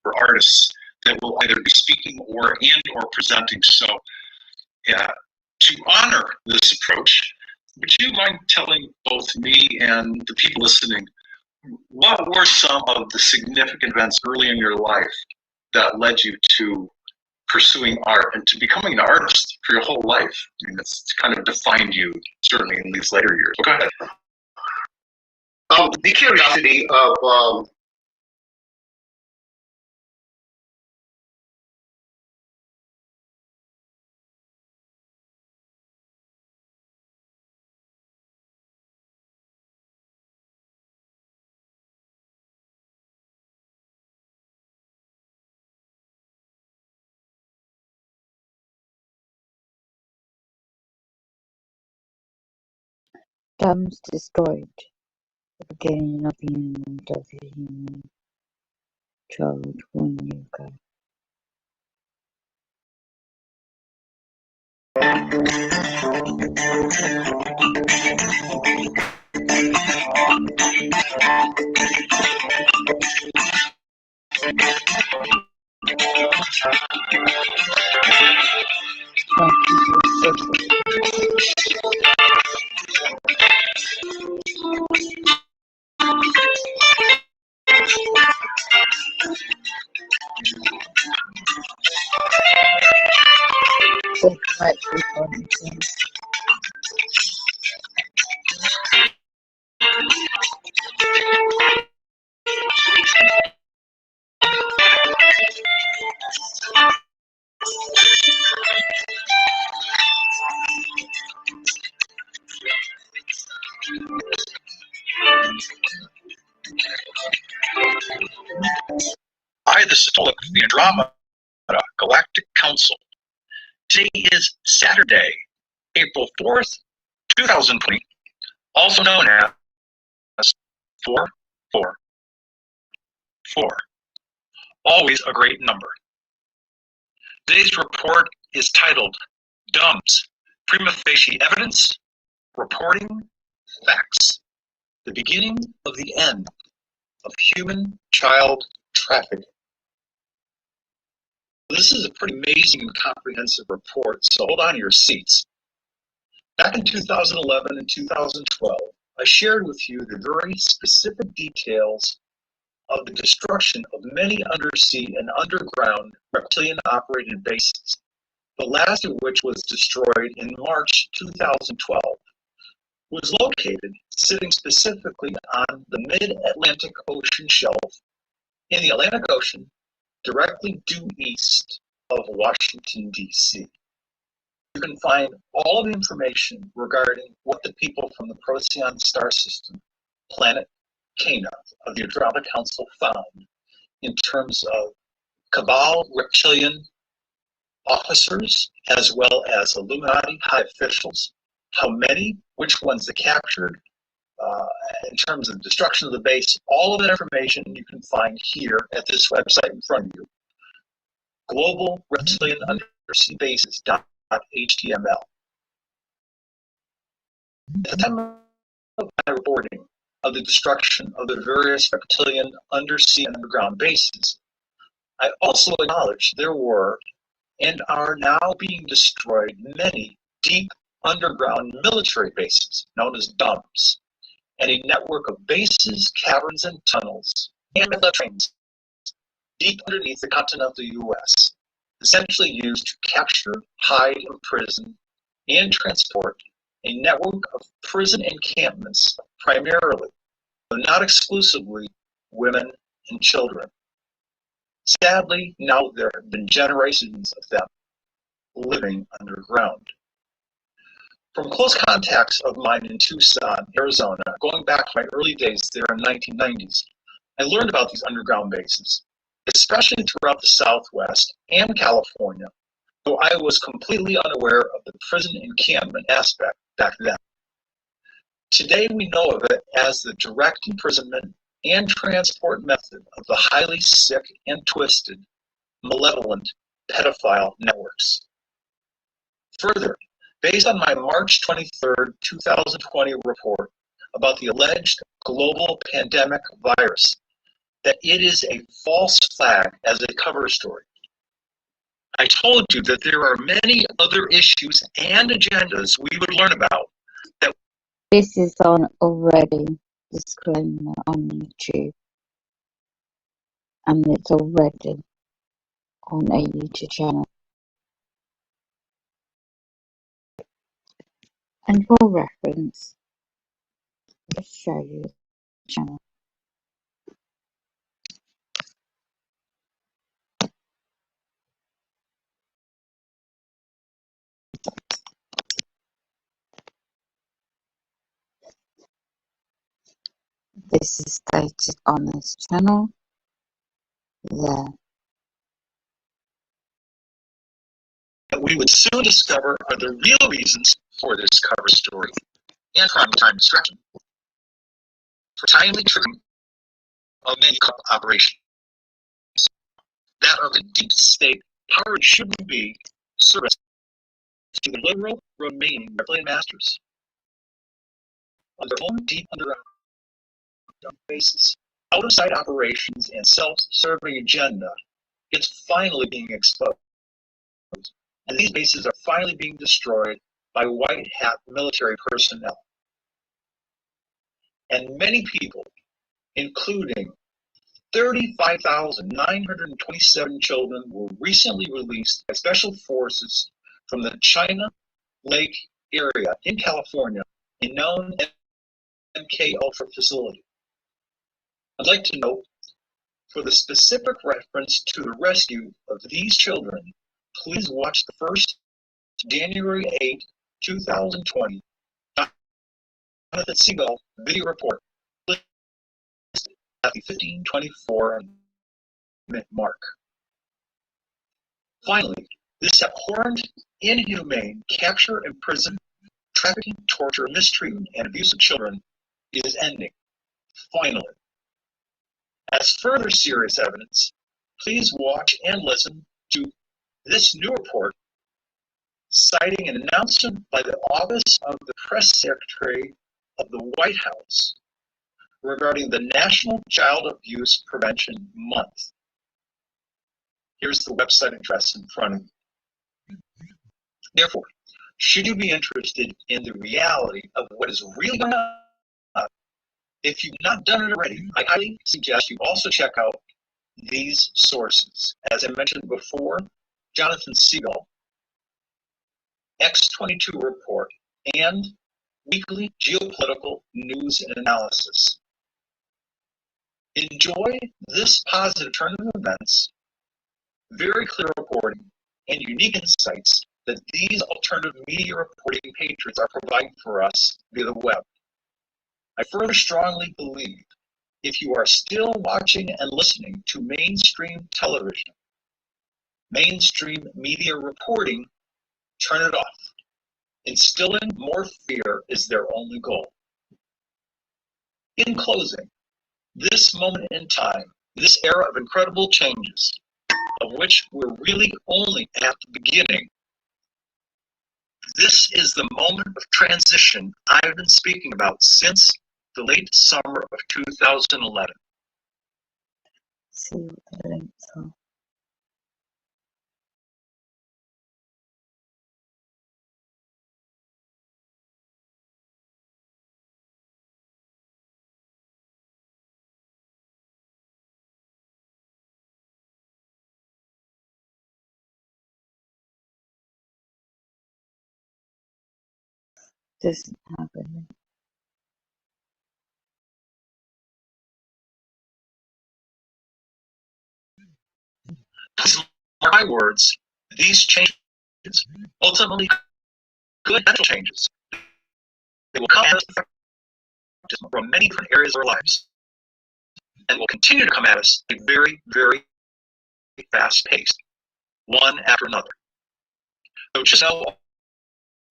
for artists that will either be speaking or presenting. So to honor this approach, would you mind telling both me and the people listening, what were some of the significant events early in your life that led you to pursuing art and to becoming an artist? for your whole life. I mean, that's kind of defined you, certainly in these later years. Go ahead. The curiosity of Dams destroyed the beginning of the end of the human child 1 year ago. I, the Symbolic, the Andromeda Galactic Council. Today is Saturday, April 4th, 2020, also known as 444. Always a great number. Today's report is titled DUMBs, Prima Facie Evidence, Reporting Facts, the Beginning of the End of Human Child Trafficking. This is a pretty amazing and comprehensive report, so hold on to your seats. Back in 2011 and 2012, I shared with you the very specific details of the destruction of many undersea and underground reptilian-operated bases, the last of which was destroyed in March 2012, was located sitting specifically on the mid-Atlantic Ocean shelf in the Atlantic Ocean, directly due east of Washington, D.C. You can find all the information regarding what the people from the Procyon star system, planet Cana of the Andromeda Council found in terms of cabal reptilian officers as well as Illuminati high officials, how many, which ones they captured, in terms of destruction of the base. All of that information you can find here at this website in front of you, Global Reptilian Undersea Bases.html. At the time of my reporting of the destruction of the various reptilian undersea and underground bases, I also acknowledged there were and are now being destroyed many deep underground military bases known as DUMBs, and a network of bases, caverns, and tunnels, and trains deep underneath the continental U.S., essentially used to capture, hide, imprison, and transport a network of prison encampments, primarily, though not exclusively, women and children. Sadly, now there have been generations of them living underground. From close contacts of mine in Tucson, Arizona, going back to my early days there in the 1990s, I learned about these underground bases, especially throughout the Southwest and California, though I was completely unaware of the prison encampment aspect back then. Today we know of it as the direct imprisonment and transport method of the highly sick and twisted, malevolent pedophile networks. Further, based on my March 23rd, 2020 report about the alleged global pandemic virus, that it is a false flag as a cover story. I told you that there are many other issues and agendas we would learn about. This is on already disclaimer on YouTube, and it's already on a YouTube channel. And for reference, I'll show you the channel. This is stated on this channel. There. That we would soon discover are the real reasons for this cover story and prime time distraction for timely triggering of many operations. That of the deep state power shouldn't be service to the liberal remaining reptilian masters on their own deep underground basis. Out of sight operations and self-serving agenda is finally being exposed. And these bases are finally being destroyed by white hat military personnel. And many people, including 35,927 children, were recently released by special forces from the China Lake area in California, a known MK Ultra facility. I'd like to note, for the specific reference to the rescue of these children, please watch the first January 8, 2020 Jonathan Seagull video report at the 15:24 mark. Finally, this abhorrent, inhumane capture, imprison, trafficking, torture, mistreatment, and abuse of children is ending. Finally. As further serious evidence, please watch and listen to this new report citing an announcement by the Office of the Press Secretary of the White House regarding the National Child Abuse Prevention Month. Here's the website address in front of you. Therefore, should you be interested in the reality of what is really going on, if you've not done it already, I highly suggest you also check out these sources. As I mentioned before, Jonathan Seagull, X22 report, and weekly geopolitical news and analysis. Enjoy this positive turn of events, very clear reporting, and unique insights that these alternative media reporting patriots are providing for us via the web. I further strongly believe if you are still watching and listening to mainstream television, mainstream media reporting, turn it off. Instilling more fear is their only goal. In closing, this moment in time, this era of incredible changes, of which we're really only at the beginning, this is the moment of transition I've been speaking about since the late summer of 2011. See what the links are. Doesn't have any. Mark my words, these changes, ultimately good mental changes, they will come at us from many different areas of our lives and will continue to come at us at a very, very fast pace, one after another. So just know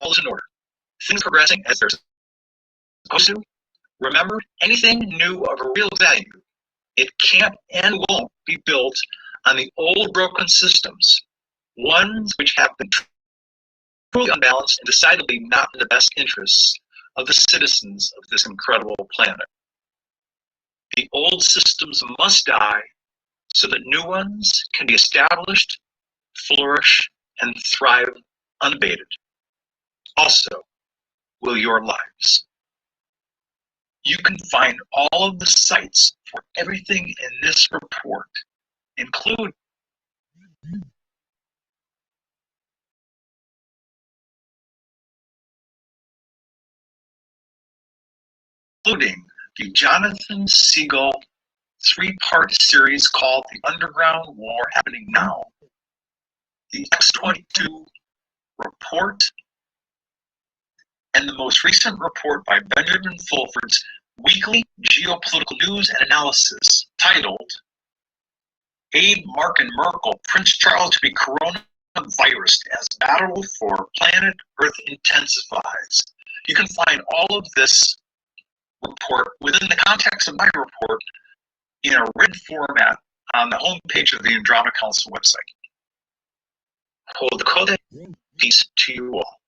all is in order. Things progressing as they're supposed to. Remember, anything new of a real value, it can't and won't be built on the old broken systems, ones which have been truly unbalanced and decidedly not in the best interests of the citizens of this incredible planet. The old systems must die so that new ones can be established, flourish, and thrive unabated. Also, will your lives. You can find all of the sites for everything in this report, including concluding the Jonathan Siegel 3-part series called The Underground War Happening Now, the X-22 report, and the most recent report by Benjamin Fulford's weekly geopolitical news and analysis titled Abe, Mark, and Merkel, Prince Charles to be coronavirus as battle for planet Earth intensifies. You can find all of this report within the context of my report in a written format on the homepage of the Andromeda Council website. Hold the code. Peace to you all.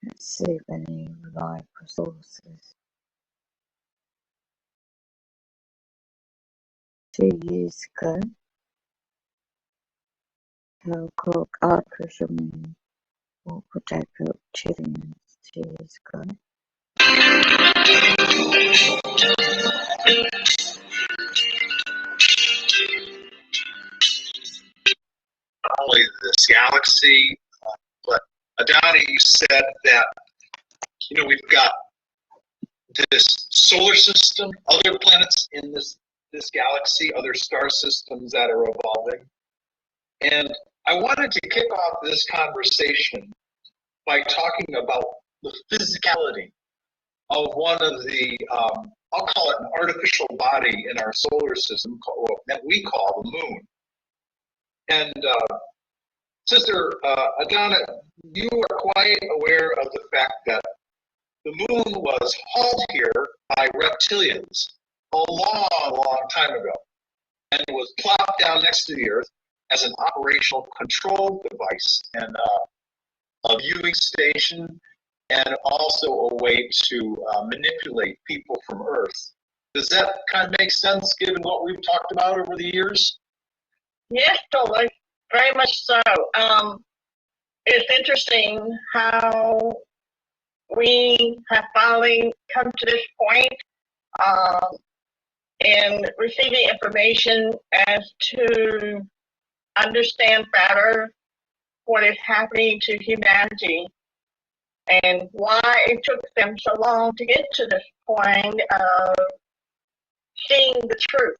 Let's see if any reliable sources. 2 years ago, Hal Cook, artificial moon, what would that look Chileans 2 years ago? Not only this galaxy, but Adani, you said that, we've got this solar system, other planets in this galaxy, other star systems that are evolving. And I wanted to kick off this conversation by talking about the physicality of one of the, I'll call it an artificial body in our solar system that we call the moon. And Sister Adana, you are quite aware of the fact that the moon was hauled here by reptilians a long, long time ago, and it was plopped down next to the Earth as an operational control device and a viewing station, and also a way to manipulate people from Earth. Does that kind of make sense given what we've talked about over the years? Yes, totally. Very much so. It's interesting how we have finally come to this point in receiving information as to understand better what is happening to humanity and why it took them so long to get to this point of seeing the truth,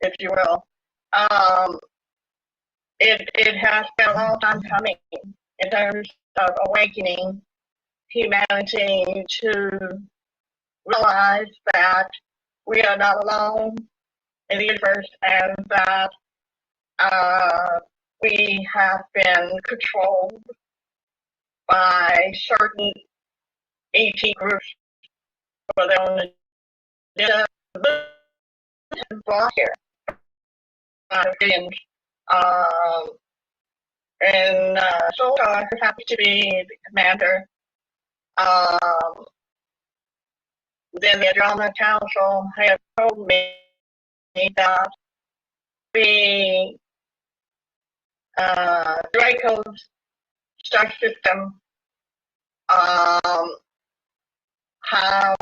if you will. It has been a long time coming in terms of awakening humanity to realize that we are not alone in the universe and that we have been controlled by certain ET groups for their own agenda. Brought here and so I happy to be the commander. Then the Andromeda Council had told me that the Draco's star system have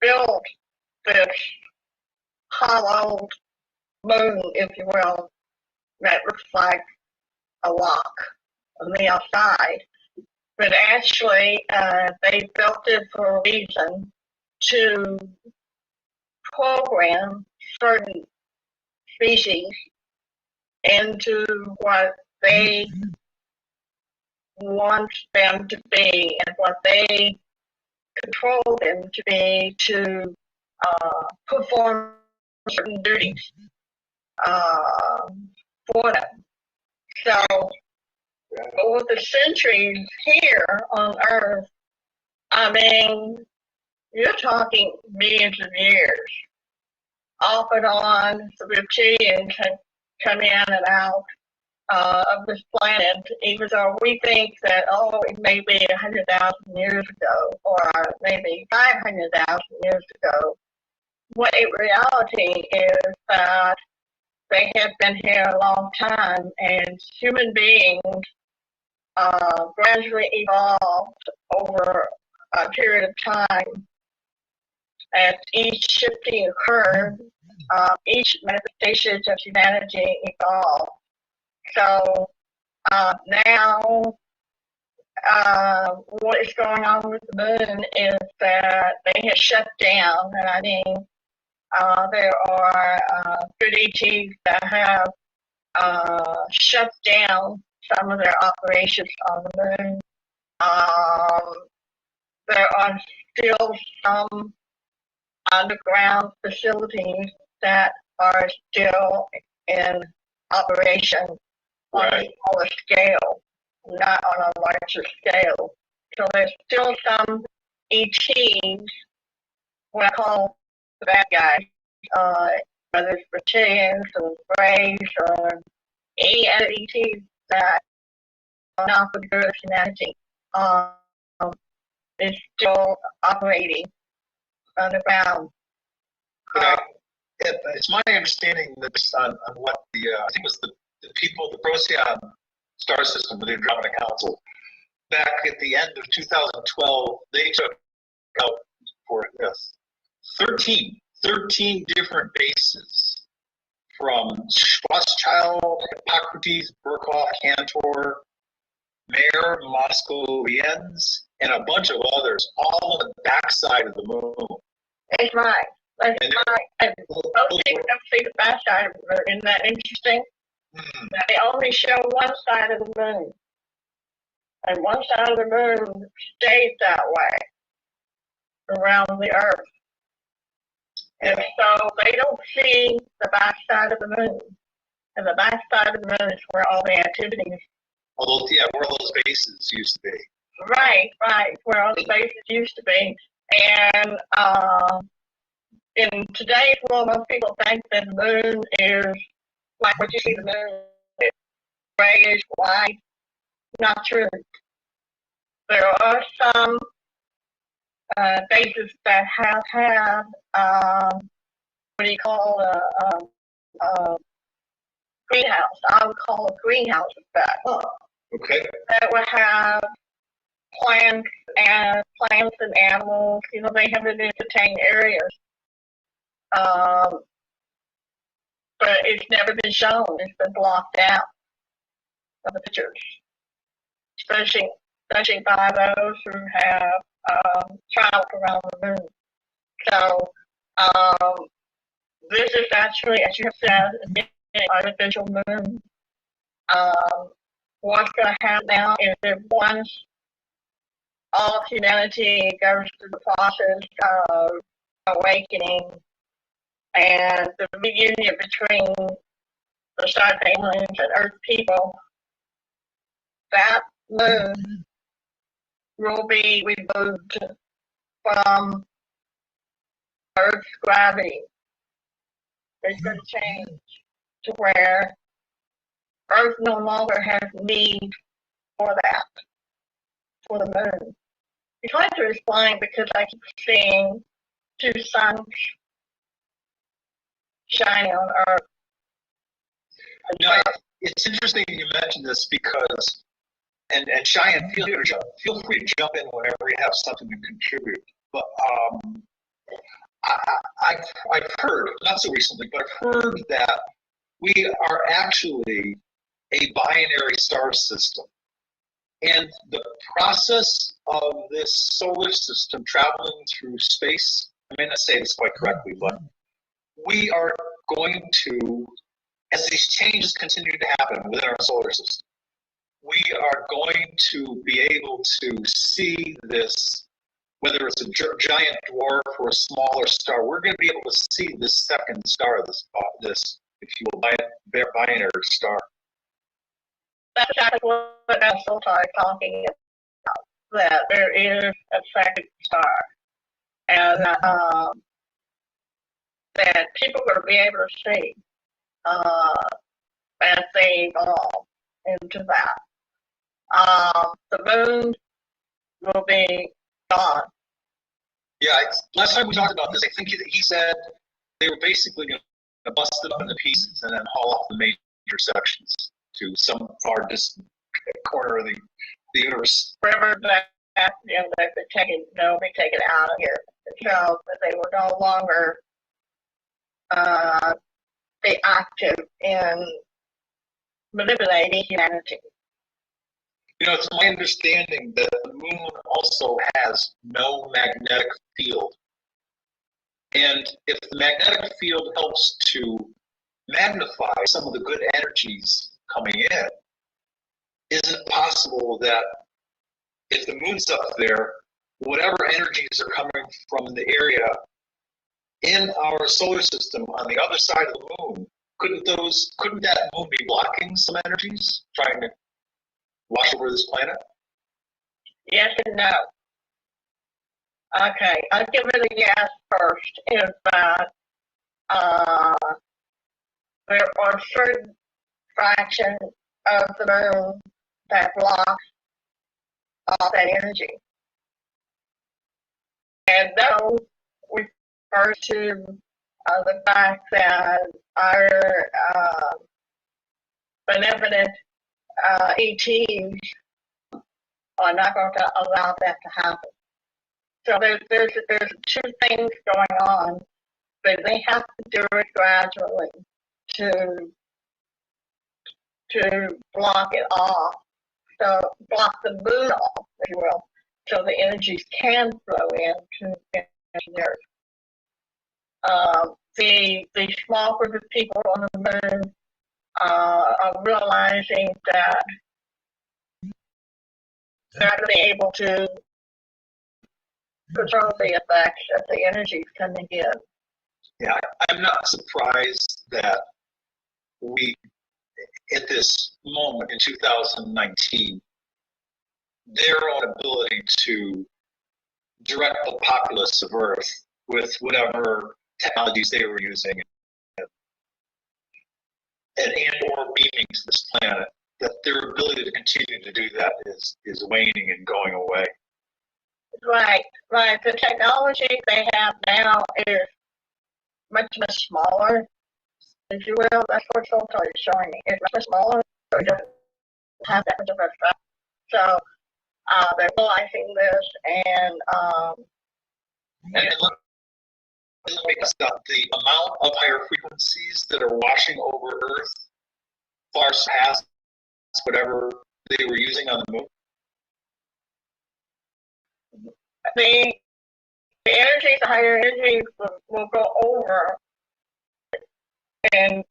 built this hollow moon, if you will, that looks like a lock on the outside. But actually, they built it for a reason to program certain species into what they want them to be and what they control them to be to perform certain duties for them. So over the centuries here on Earth, I mean, you're talking millions of years. Off and on, the reptilians have come in and out of this planet, even though we think that, it may be 100,000 years ago, or maybe 500,000 years ago. What in reality is that they have been here a long time, and human beings gradually evolved over a period of time. As each shifting occurred, each manifestation of humanity evolved. So now what is going on with the moon is that they have shut down, and I mean, there are good ETs that have shut down some of their operations on the moon. There are still some underground facilities that are still in operation on a smaller scale, not on a larger scale. So there's still some ETs, what I call the bad guys, whether it's reptilians or greys or any other ETs that are not for the good of humanity, is still operating underground. It's my understanding that on what the I think it was the people, the Procyon star system, the Andromeda Council, back at the end of 2012, they took out for this 13 different bases from Schwarzschild, Hippocrates, Burkhoff, Cantor, Mayer, Moscovians, and a bunch of others, all on the backside of the moon. That's right. That's right. And most people don't see the backside of the moon. Isn't that interesting? That they only show one side of the moon. And one side of the moon stays that way around the Earth. And so they don't see the backside of the moon. And the backside of the moon is where all the activities. Where all those bases used to be. Right, where all the bases used to be. And in today's world, most people think that the moon is like what you see the moon, it's grayish, white. Not true. There are some bases that have had what do you call a greenhouse. I would call a greenhouse effect. Okay. That would have plants and animals. You know, they have been entertained areas. But it's never been shown. It's been blocked out of the pictures, especially by those who have traveled around the moon. So this is actually, as you have said, an artificial moon. What's going to happen now is that once all of humanity goes through the process of awakening and the reunion between the Star aliens and Earth people, that moon will be removed from Earth's gravity. It's going to change to where Earth no longer has need for that, for the moon. It's hard to explain because I keep seeing two suns shining on Earth. Now, it's interesting you mentioned this because, and Cheyenne, feel free to jump in whenever you have something to contribute. But I've heard, not so recently, but I've heard that we are actually a binary star system. And the process of this solar system traveling through space, I may not say this quite correctly, but we are going to, as these changes continue to happen within our solar system, we are going to be able to see this, whether it's a giant dwarf or a smaller star, we're going to be able to see this second star, this if you will, binary star. That's exactly what I'm so tired talking about, that there is a second star. And that people are going to be able to see as they evolve into that. The moon will be gone. Yeah, last time we talked about this, I think he said they were basically going to bust it up into pieces and then haul off the major sections to some far distant corner of the universe. Wherever that, you know, they'll be taken out of here. So that they will no longer be active in manipulating humanity. You know, it's my understanding that the moon also has no magnetic field. And if the magnetic field helps to magnify some of the good energies coming in, isn't it possible that if the moon's up there, whatever energies are coming from the area in our solar system on the other side of the moon, couldn't that moon be blocking some energies, trying to wash over this planet? Yes and no. Okay, I'll give it a yes first. Is that there are certain fractions of the moon that block all that energy. And those refer to the fact that our benevolent ETs are not going to allow that to happen. So there's two things going on, but they have to do it gradually to block it off, so block the moon off, if you will, so the energies can flow into the earth. The small group of people on the moon are realizing that they're not going to be able to control the effects of the energies coming in. Yeah, I'm not surprised that we, at this moment in 2019, their own ability to direct the populace of Earth with whatever technologies they were using and or beaming to this planet, that their ability to continue to do that is waning and going away. Right. The technology they have now is much smaller, if you will. That's what Sultan is showing me. It's much smaller, so it doesn't have that much of an effect. So they're realizing this, and let me stop. The amount of higher frequencies that are washing over Earth far past whatever they were using on the moon. The energies, the higher energies will go over, and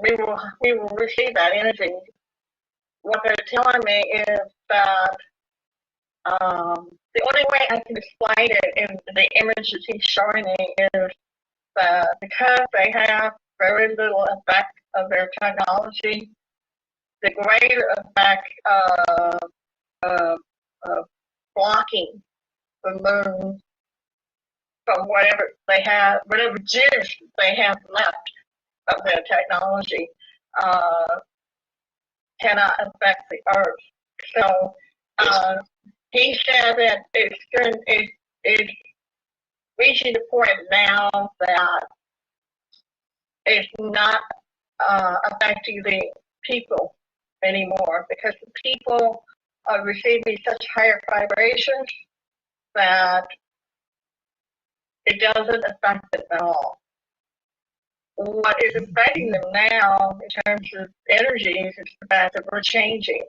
we will receive that energy. What they're telling me is that the only way I can explain it in the images he's showing me is that because they have very little effect of their technology, the greater effect of blocking the moon from whatever they have, whatever juice they have left of their technology, cannot affect the Earth. So he said that it's reaching the point now that it's not affecting the people anymore, because the people are receiving such higher vibrations that it doesn't affect them at all. What is affecting them now in terms of energies is the fact that we're changing,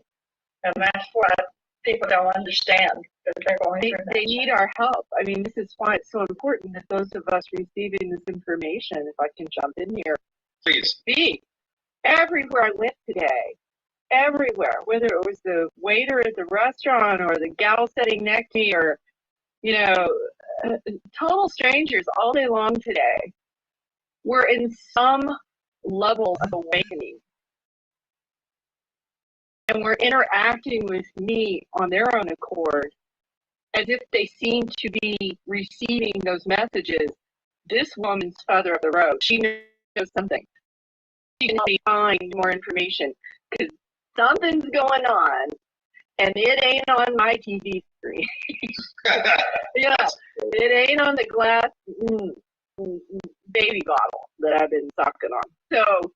and that's what people don't understand. That they're going they need our help. I mean, this is why it's so important that those of us receiving this information, if I can jump in here, Please. Everywhere I went today, everywhere, whether it was the waiter at the restaurant or the gal sitting next to me, or total strangers all day long today, were in some level of awakening. And were interacting with me on their own accord as if they seem to be receiving those messages. This woman's further up the road. She knows something. She can help me find more information, because something's going on, and it ain't on my TV screen. Yeah, it ain't on the glass baby bottle that I've been sucking on. So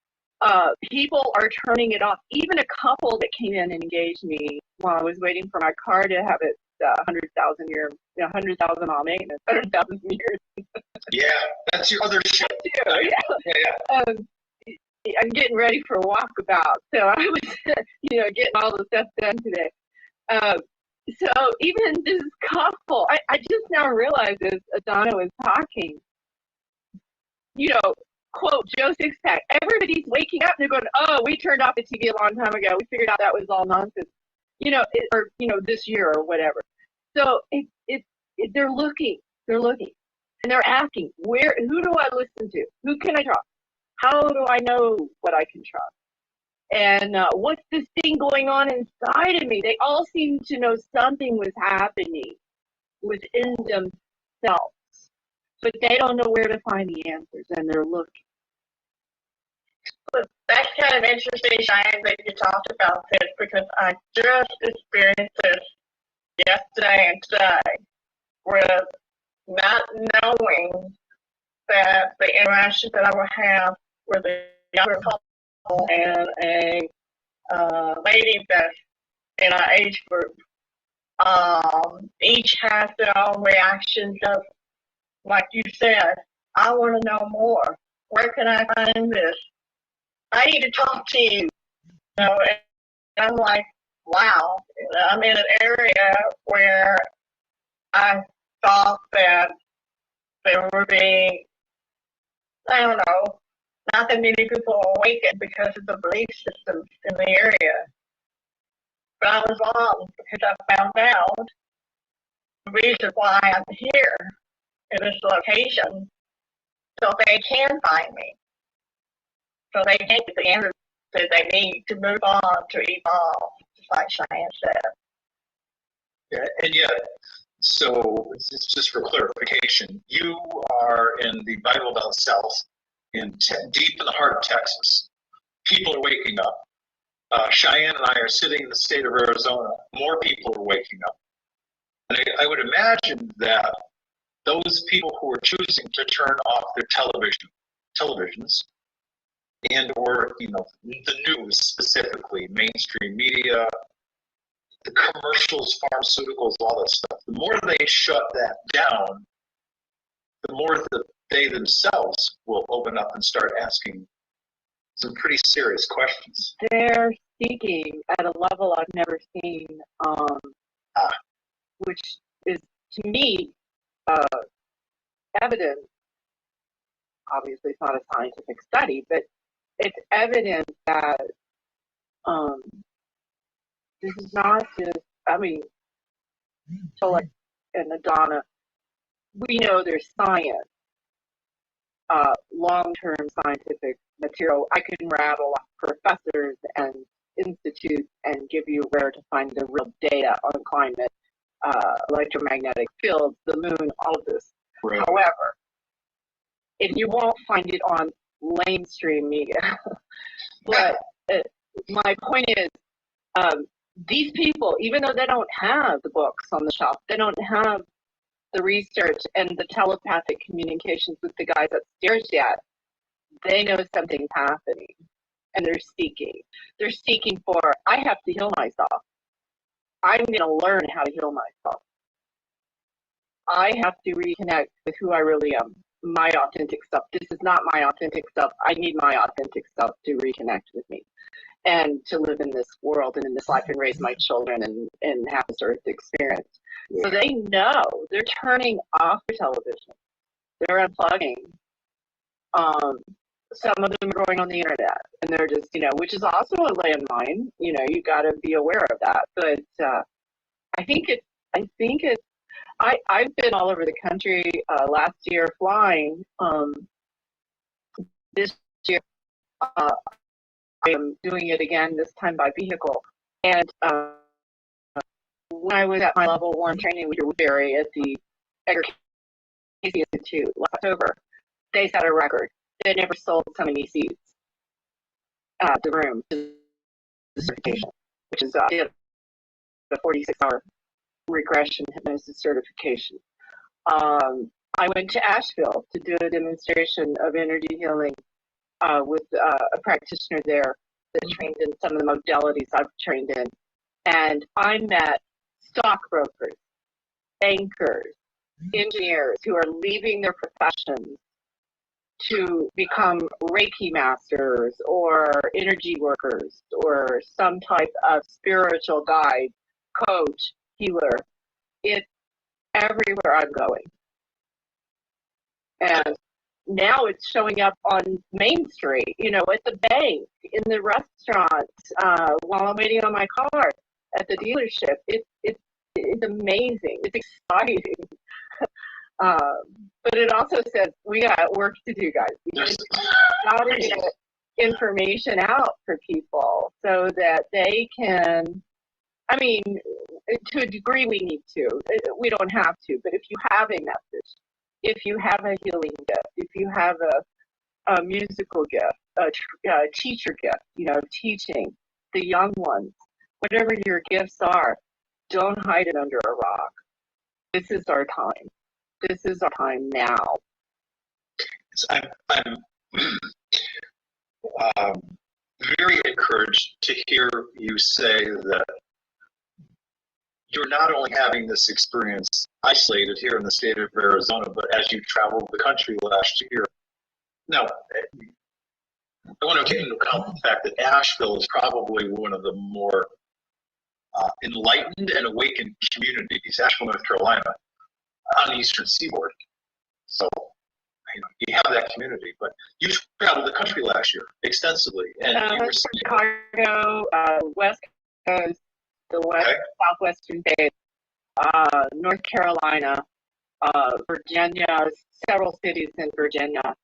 people are turning it off. Even a couple that came in and engaged me while I was waiting for my car to have its 100,000 mile maintenance, 100,000 years. Yeah, that's your other ship. Yeah. I'm getting ready for a walkabout, so I was, getting all the stuff done today. Um, so even this couple, I just now realized as Donna was talking, quote, Joe Sixpack, everybody's waking up and they're going, oh, we turned off the TV a long time ago. We figured out that was all nonsense, this year or whatever. So they're looking, and they're asking, who do I listen to? Who can I trust? How do I know what I can trust? And what's this thing going on inside of me? They all seem to know something was happening within themselves, but they don't know where to find the answers, and they're looking. But that's kind of interesting, Cheyenne, that you talked about this, because I just experienced this yesterday and today with not knowing that the interactions that I would have with a younger couple and a lady that's in our age group, each has their own reactions of, like you said, I want to know more. Where can I find this? I need to talk to you. And I'm like, wow, I'm in an area where I thought that there would be, I don't know, not that many people awakened because of the belief systems in the area. But I was wrong, because I found out the reason why I'm here in this location, so they can find me. So they can get the answers that they need to move on, to evolve, just like Cheyenne said. Yeah, and yet, so it's just for clarification, you are in the Bible Belt South, deep in the heart of Texas. People are waking up. Cheyenne and I are sitting in the state of Arizona. More people are waking up. And I would imagine that those people who are choosing to turn off their televisions, and or the news specifically, mainstream media, the commercials, pharmaceuticals, all that stuff, the more they shut that down, the more that they themselves will open up and start asking some pretty serious questions. They're seeking at a level I've never seen, which is, to me, evidence. Obviously, it's not a scientific study, but it's evident that this is not just, so like in Adana, we know there's science, long-term scientific material. I can rattle off professors and institutes and give you where to find the real data on climate, electromagnetic fields, the moon, all of this. Right. However, if you won't find it on mainstream media, but my point is, these people, even though they don't have the books on the shelf, they don't have the research and the telepathic communications with the guys upstairs yet, they know something's happening, and they're seeking. They're seeking for, I have to heal myself. I'm going to learn how to heal myself. I have to reconnect with who I really am, my authentic self. This is not my authentic self. I need my authentic self to reconnect with me and to live in this world and in this life and raise my children and have this earth experience. Yeah. So they know. They're turning off their television. They're unplugging. Some of them are going on the internet, and they're just, which is also a landmine. You got to be aware of that. But I've been all over the country last year flying. This year, I am doing it again, this time by vehicle. And when I was at my level 1 training with Woodbury at the Edgar Cayce Institute last October, they set a record. They never sold so many seats at the room to the certification, which is the 46-hour regression hypnosis certification. I went to Asheville to do a demonstration of energy healing with a practitioner there that trained in some of the modalities I've trained in. And I met stockbrokers, bankers, engineers who are leaving their professions to become Reiki masters or energy workers or some type of spiritual guide, coach, healer. It's everywhere I'm going. And now it's showing up on Main Street, you know, at the bank, in the restaurant, while I'm waiting on my car, at the dealership. It's amazing. It's exciting. But it also says we got work to do, guys. We got to get information out for people so that they can. I mean, to a degree, we need to. We don't have to, but if you have a message, if you have a healing gift, if you have a musical gift, a teacher gift, you know, teaching the young ones, whatever your gifts are, don't hide it under a rock. This is our time. This is our time now. I'm very encouraged to hear you say that you're not only having this experience isolated here in the state of Arizona, but as you traveled the country last year. Now, I want to take into account the fact that Asheville is probably one of the more enlightened and awakened communities, Asheville, North Carolina, on the Eastern Seaboard. So, you know, you have that community, but you traveled the country last year extensively, and you were Chicago, West Coast, the West, Southwestern states, North Carolina, Virginia, several cities in Virginia,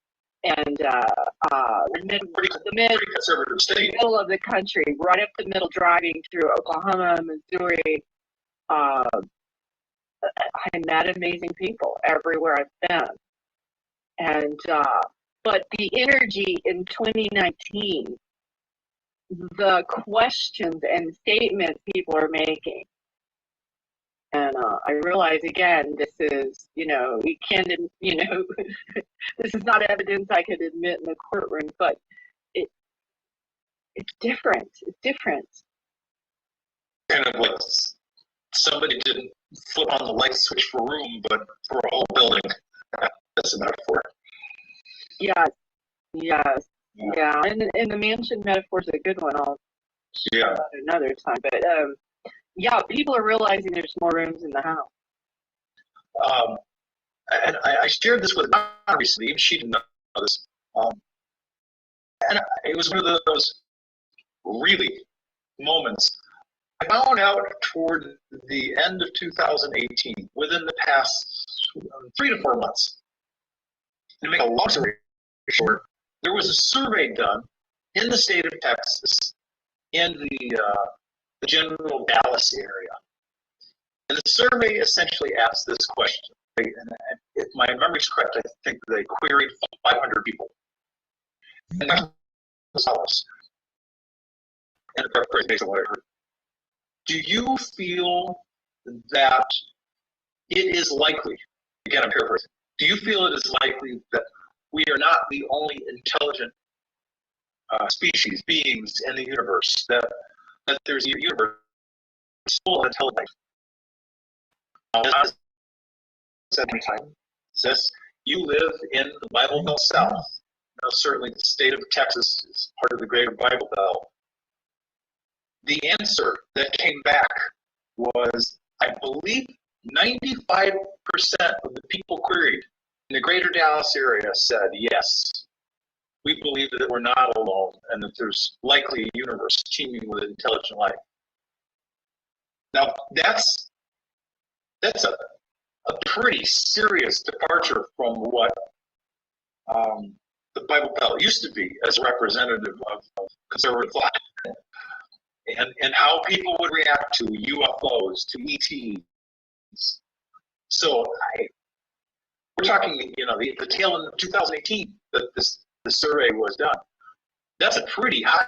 and the middle of the country, right up the middle, driving through Oklahoma, Missouri. I met amazing people everywhere I've been. And but the energy in 2019, the questions and statements people are making, and I realize again, this is, you know, you can't, you know, this is not evidence I could admit in the courtroom, but it's different. It's different. Kind of like somebody didn't flip on the light switch for a room, but for a whole building. That's a metaphor. Yes. Yeah. And the mansion metaphor is a good one. I'll share that another time. But yeah, people are realizing there's more rooms in the house. And I shared this with Donna recently, and she didn't know this. And it was one of those really moments. I found out toward the end of 2018, within the past 3 to 4 months. To make a long story short, there was a survey done in the state of Texas, in the general Dallas area. And the survey essentially asked this question. And if my memory is correct, I think they queried 500 people. And the question was Dallas. And based on what I heard. Do you feel that it is likely, again, I'm paraphrasing, do you feel it is likely that we are not the only intelligent species, beings in the universe, that there's a universe full of intelligence? As I said many times, sis, you live in the Bible Belt South. Now, certainly the state of Texas is part of the greater Bible Belt. The answer that came back was, I believe, 95% of the people queried in the greater Dallas area said, yes, we believe that we're not alone and that there's likely a universe teeming with intelligent life. Now, that's a pretty serious departure from what the Bible Belt used to be as a representative of conservative thought. And how people would react to UFOs, to ETs. So we're talking, you know, the tail end of 2018 that the survey was done. That's a pretty high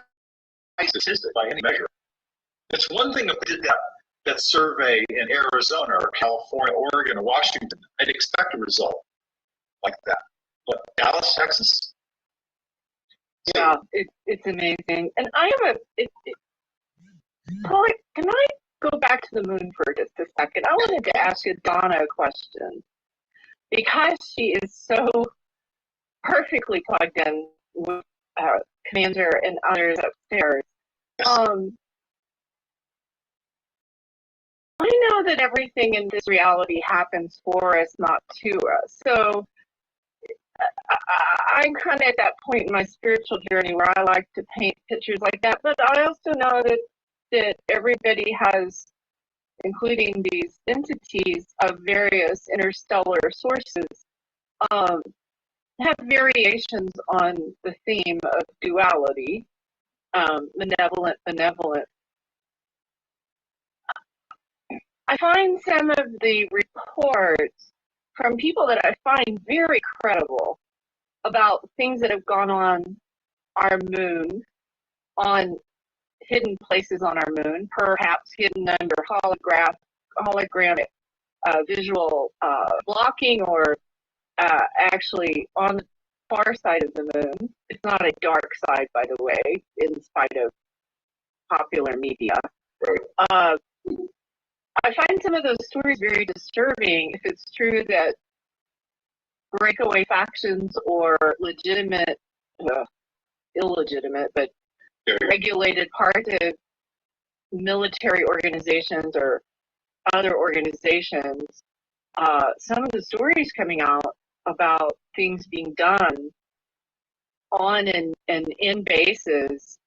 statistic by any measure. It's one thing if they did that survey in Arizona or California, Oregon, or Washington. I'd expect a result like that. But Dallas, Texas? Yeah, it's amazing. And I have Paul, can I go back to the moon for just a second? I wanted to ask Donna a question. Because she is so perfectly plugged in with Commander and others upstairs. I know that everything in this reality happens for us, not to us. So I'm kind of at that point in my spiritual journey where I like to paint pictures like that. But I also know that everybody has, including these entities of various interstellar sources, have variations on the theme of duality, malevolent, benevolent. I find some of the reports from people that I find very credible about things that have gone on our moon, on hidden places on our moon, perhaps hidden under hologramic visual blocking, or actually on the far side of the moon. It's not a dark side, by the way, in spite of popular media. I find some of those stories very disturbing if it's true that breakaway factions or legitimate, illegitimate, but regulated parts of military organizations or other organizations, some of the stories coming out about things being done on and in bases,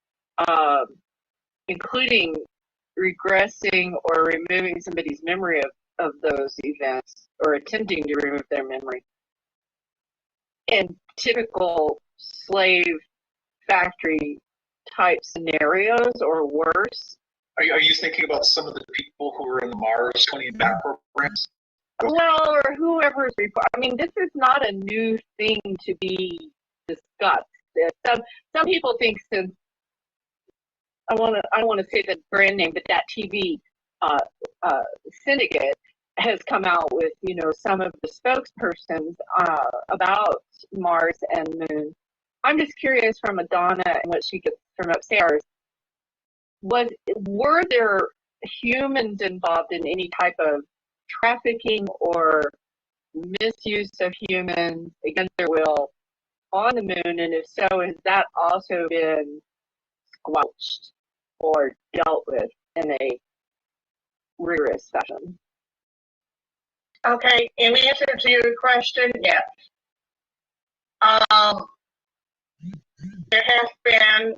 including regressing or removing somebody's memory of those events, or attempting to remove their memory, in typical slave factory type scenarios or worse. Are you thinking about some of the people who are in the Mars 20 back programs? Well, or whoever's report. I mean, this is not a new thing to be discussed. Some people think, since I don't want to say the brand name, but that TV syndicate has come out with, some of the spokespersons about Mars and Moon. I'm just curious from Adana and what she gets from upstairs. Were there humans involved in any type of trafficking or misuse of humans against their will on the moon? And if so, has that also been squelched or dealt with in a rigorous fashion? Okay, in answer to your question, yes. There has been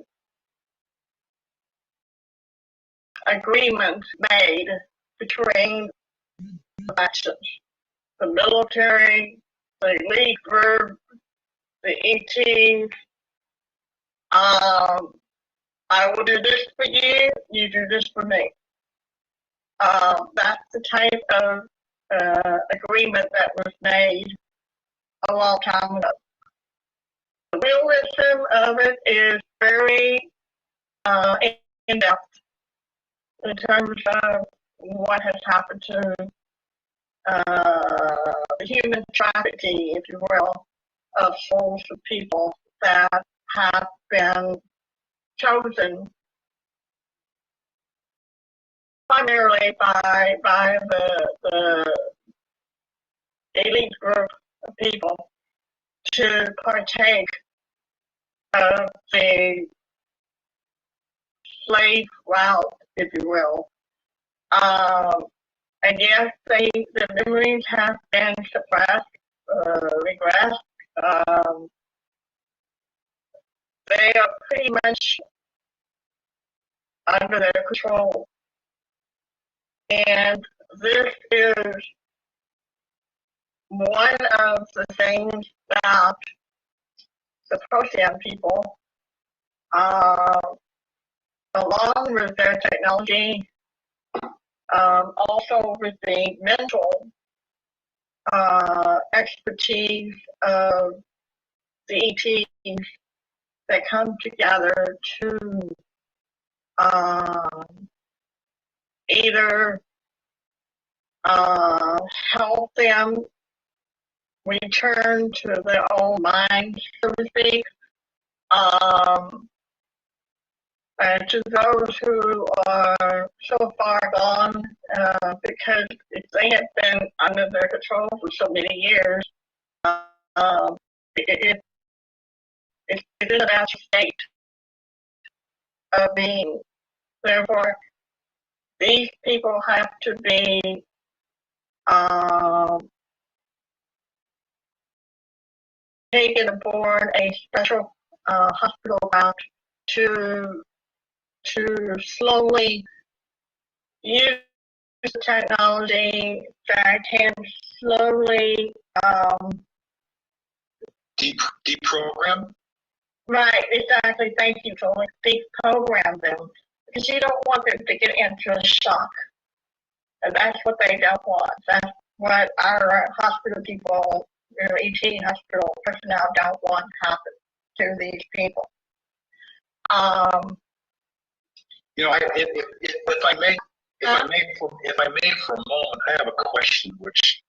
agreements made between the factions, the military, the elite group, the ETs. I will do this for you, you do this for me. That's the type of agreement that was made a long time ago. The realism of it is very in-depth in terms of what has happened to human trafficking, if you will, of souls of people that have been chosen primarily by the elite group of people to partake of the slave route, if you will. And yes, the memories have been suppressed, regressed. They are pretty much under their control. And this is one of the things that the Procyon people, along with their technology, also with the mental expertise of the ETs that come together to either help them return to their own minds, so to speak, and to those who are so far gone, because if they had been under their control for so many years, it It's in a natural state of being. Therefore, these people have to be taken aboard a special hospital route to slowly use the technology that can slowly deprogram. Right, exactly. Thank you, Jolie. Deprogram them because you don't want them to get into a shock, and that's what they don't want. That's what our hospital people, ET hospital personnel, don't want happen to these people. You know, if I may for a moment, I have a question which,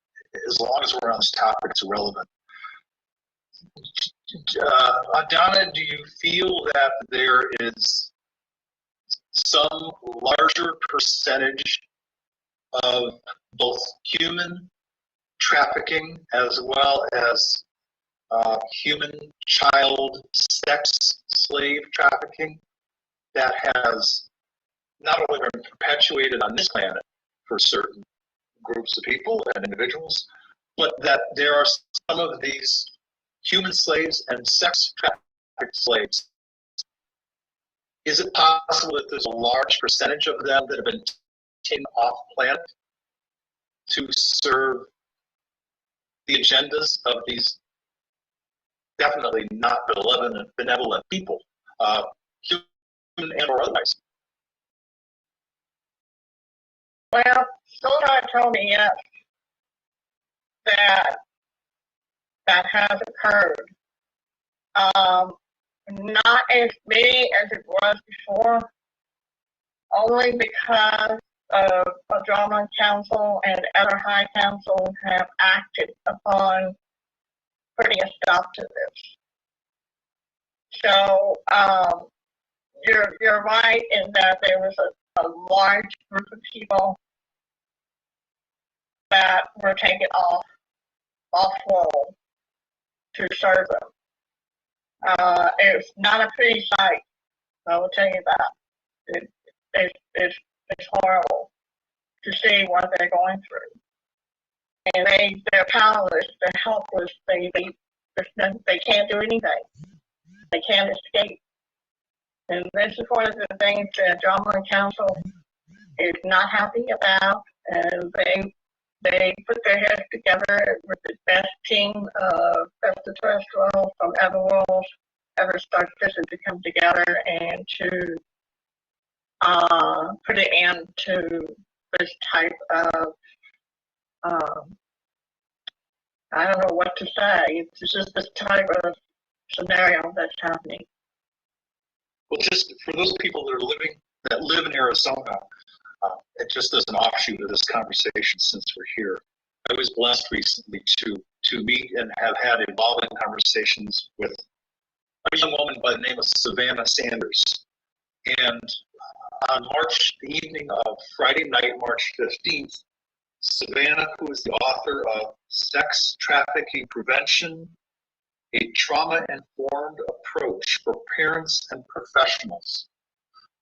as long as we're on this topic, it's irrelevant. Donna, do you feel that there is some larger percentage of both human trafficking as well as human child sex slave trafficking that has not only been perpetuated on this planet for certain groups of people and individuals, but that there are some of these human slaves and sex trafficked slaves? Is it possible that there's a large percentage of them that have been taken off planet to serve the agendas of these definitely not benevolent people, human and or otherwise? Well, someone told me yes, that has occurred. Not as many as it was before, only because of Drama Council and other high councils have acted upon putting a stop to this. So you're right in that there was a large group of people that were taken off roll to serve them. It's not a pretty sight, I will tell you that. It's horrible to see what they're going through. And they're powerless, they're helpless, they can't do anything. They can't escape. And this is one of the things that Drama Council is not happy about, and they put their heads together with the best team of extraterrestrials from other worlds, ever start fishing to come together and to put an end to this type of I don't know what to say. It's just this type of scenario that's happening. Well, just for those people that live in Arizona, it just as an offshoot of this conversation, since we're here, I was blessed recently to meet and have had involving conversations with a young woman by the name of Savannah Sanders. And on the evening of Friday night, March 15th, Savannah, who is the author of Sex Trafficking Prevention, a Trauma-Informed Approach for Parents and Professionals.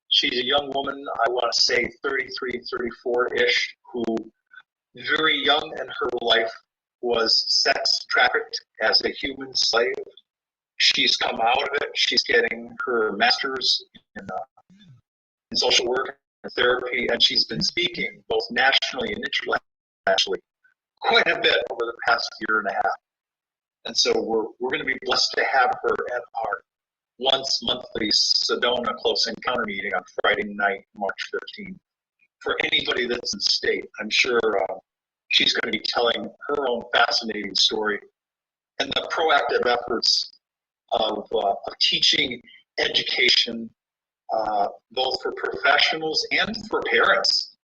She's a young woman, I want to say 33, 34-ish, who very young in her life was sex trafficked as a human slave. She's come out of it. She's getting her master's in social work and therapy, and she's been speaking both nationally and internationally quite a bit over the past year and a half. And so we're going to be blessed to have her at our once monthly Sedona Close Encounter meeting on Friday night, March 15th. For anybody that's in the state, I'm sure she's going to be telling her own fascinating story and the proactive efforts of teaching education, both for professionals and for parents,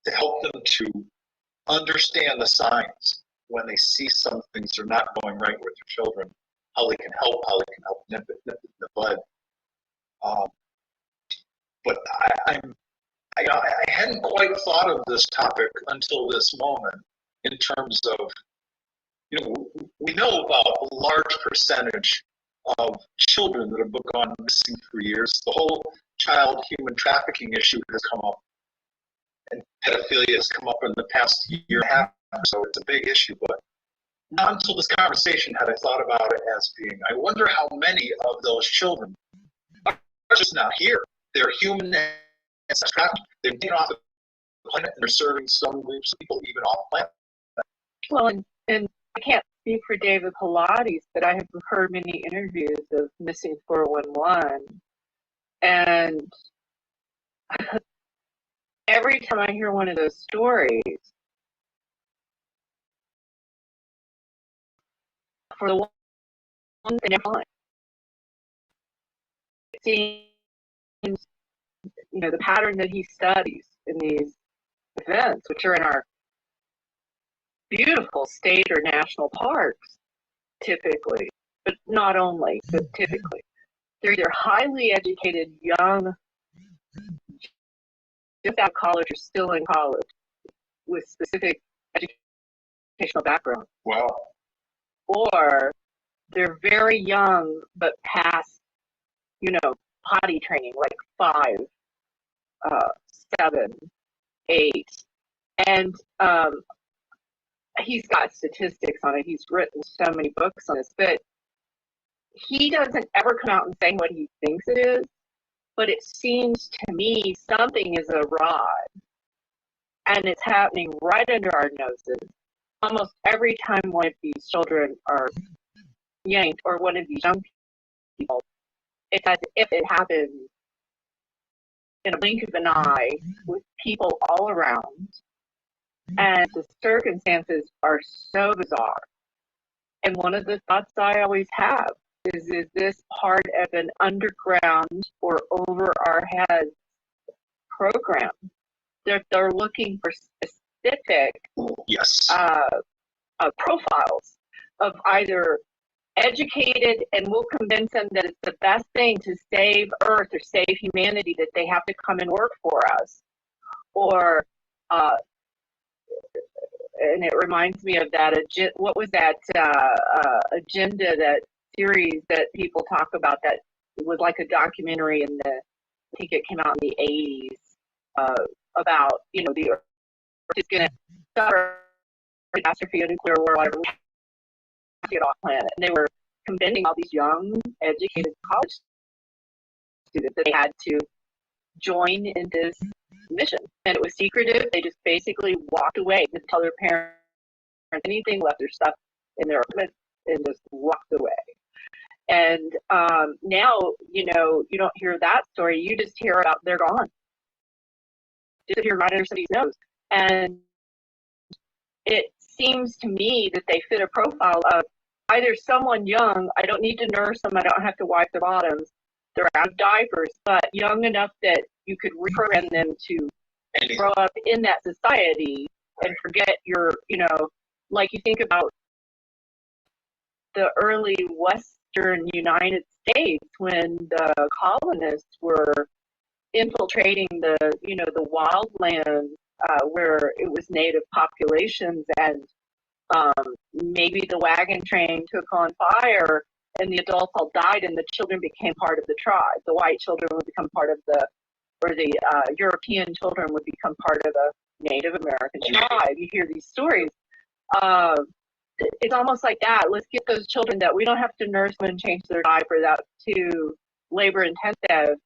to help them to understand the signs when they see some things are not going right with their children, how they can help nip it in the bud. But I hadn't quite thought of this topic until this moment in terms of, we know about a large percentage of children that have gone missing for years. The whole child human trafficking issue has come up, and pedophilia has come up in the past year and a half, so it's a big issue. But not until this conversation had I thought about it as being, I wonder how many of those children are just not here. They're human and trapped. They've been off the planet, and they're serving some groups of people even off the planet. Well, and I can't speak for David Pilates, but I have heard many interviews of missing 411, and every time I hear one of those stories, for the one thing in mind, it seems, the pattern that he studies in these events, which are in our beautiful state or national parks, typically, but not only, but typically, they're either highly educated, young, just out of college or still in college, with specific educational background. Wow. Or they're very young, but past, potty training, like 5, 7, 8. And he's got statistics on it. He's written so many books on this, but he doesn't ever come out and say what he thinks it is. But it seems to me something is awry, and it's happening right under our noses. Almost every time one of these children are yanked, or one of these young people, it's as if it happens in a blink of an eye with people all around, and the circumstances are so bizarre. And one of the thoughts I always have is this part of an underground or over our heads program that they're looking for specific Yes. Profiles of either educated, and we'll convince them that it's the best thing to save Earth or save humanity, that they have to come and work for us, or and it reminds me of that what was that agenda, that series that people talk about, that was like a documentary in I think it came out in the 80s, about the Earth is going to suffer a catastrophe, a nuclear war, whatever, get off planet. And they were convincing all these young, educated college students that they had to join in this mission. And it was secretive. They just basically walked away, didn't tell their parents anything, left their stuff in their apartment, and just walked away. And now, you don't hear that story. You just hear about they're gone. Disappear right under somebody's nose. And it seems to me that they fit a profile of either someone young, I don't need to nurse them, I don't have to wipe their bottoms, they're out of diapers, but young enough that you could reprogram them to grow up in that society and forget like you think about the early Western United States when the colonists were infiltrating the wildlands where it was native populations, and maybe the wagon train took on fire and the adults all died and the children became part of the tribe. The white children would become part of the European children would become part of the Native American tribe. You hear these stories. It's almost like that. Let's get those children that we don't have to nurse them and change their diaper, that too labor intensive,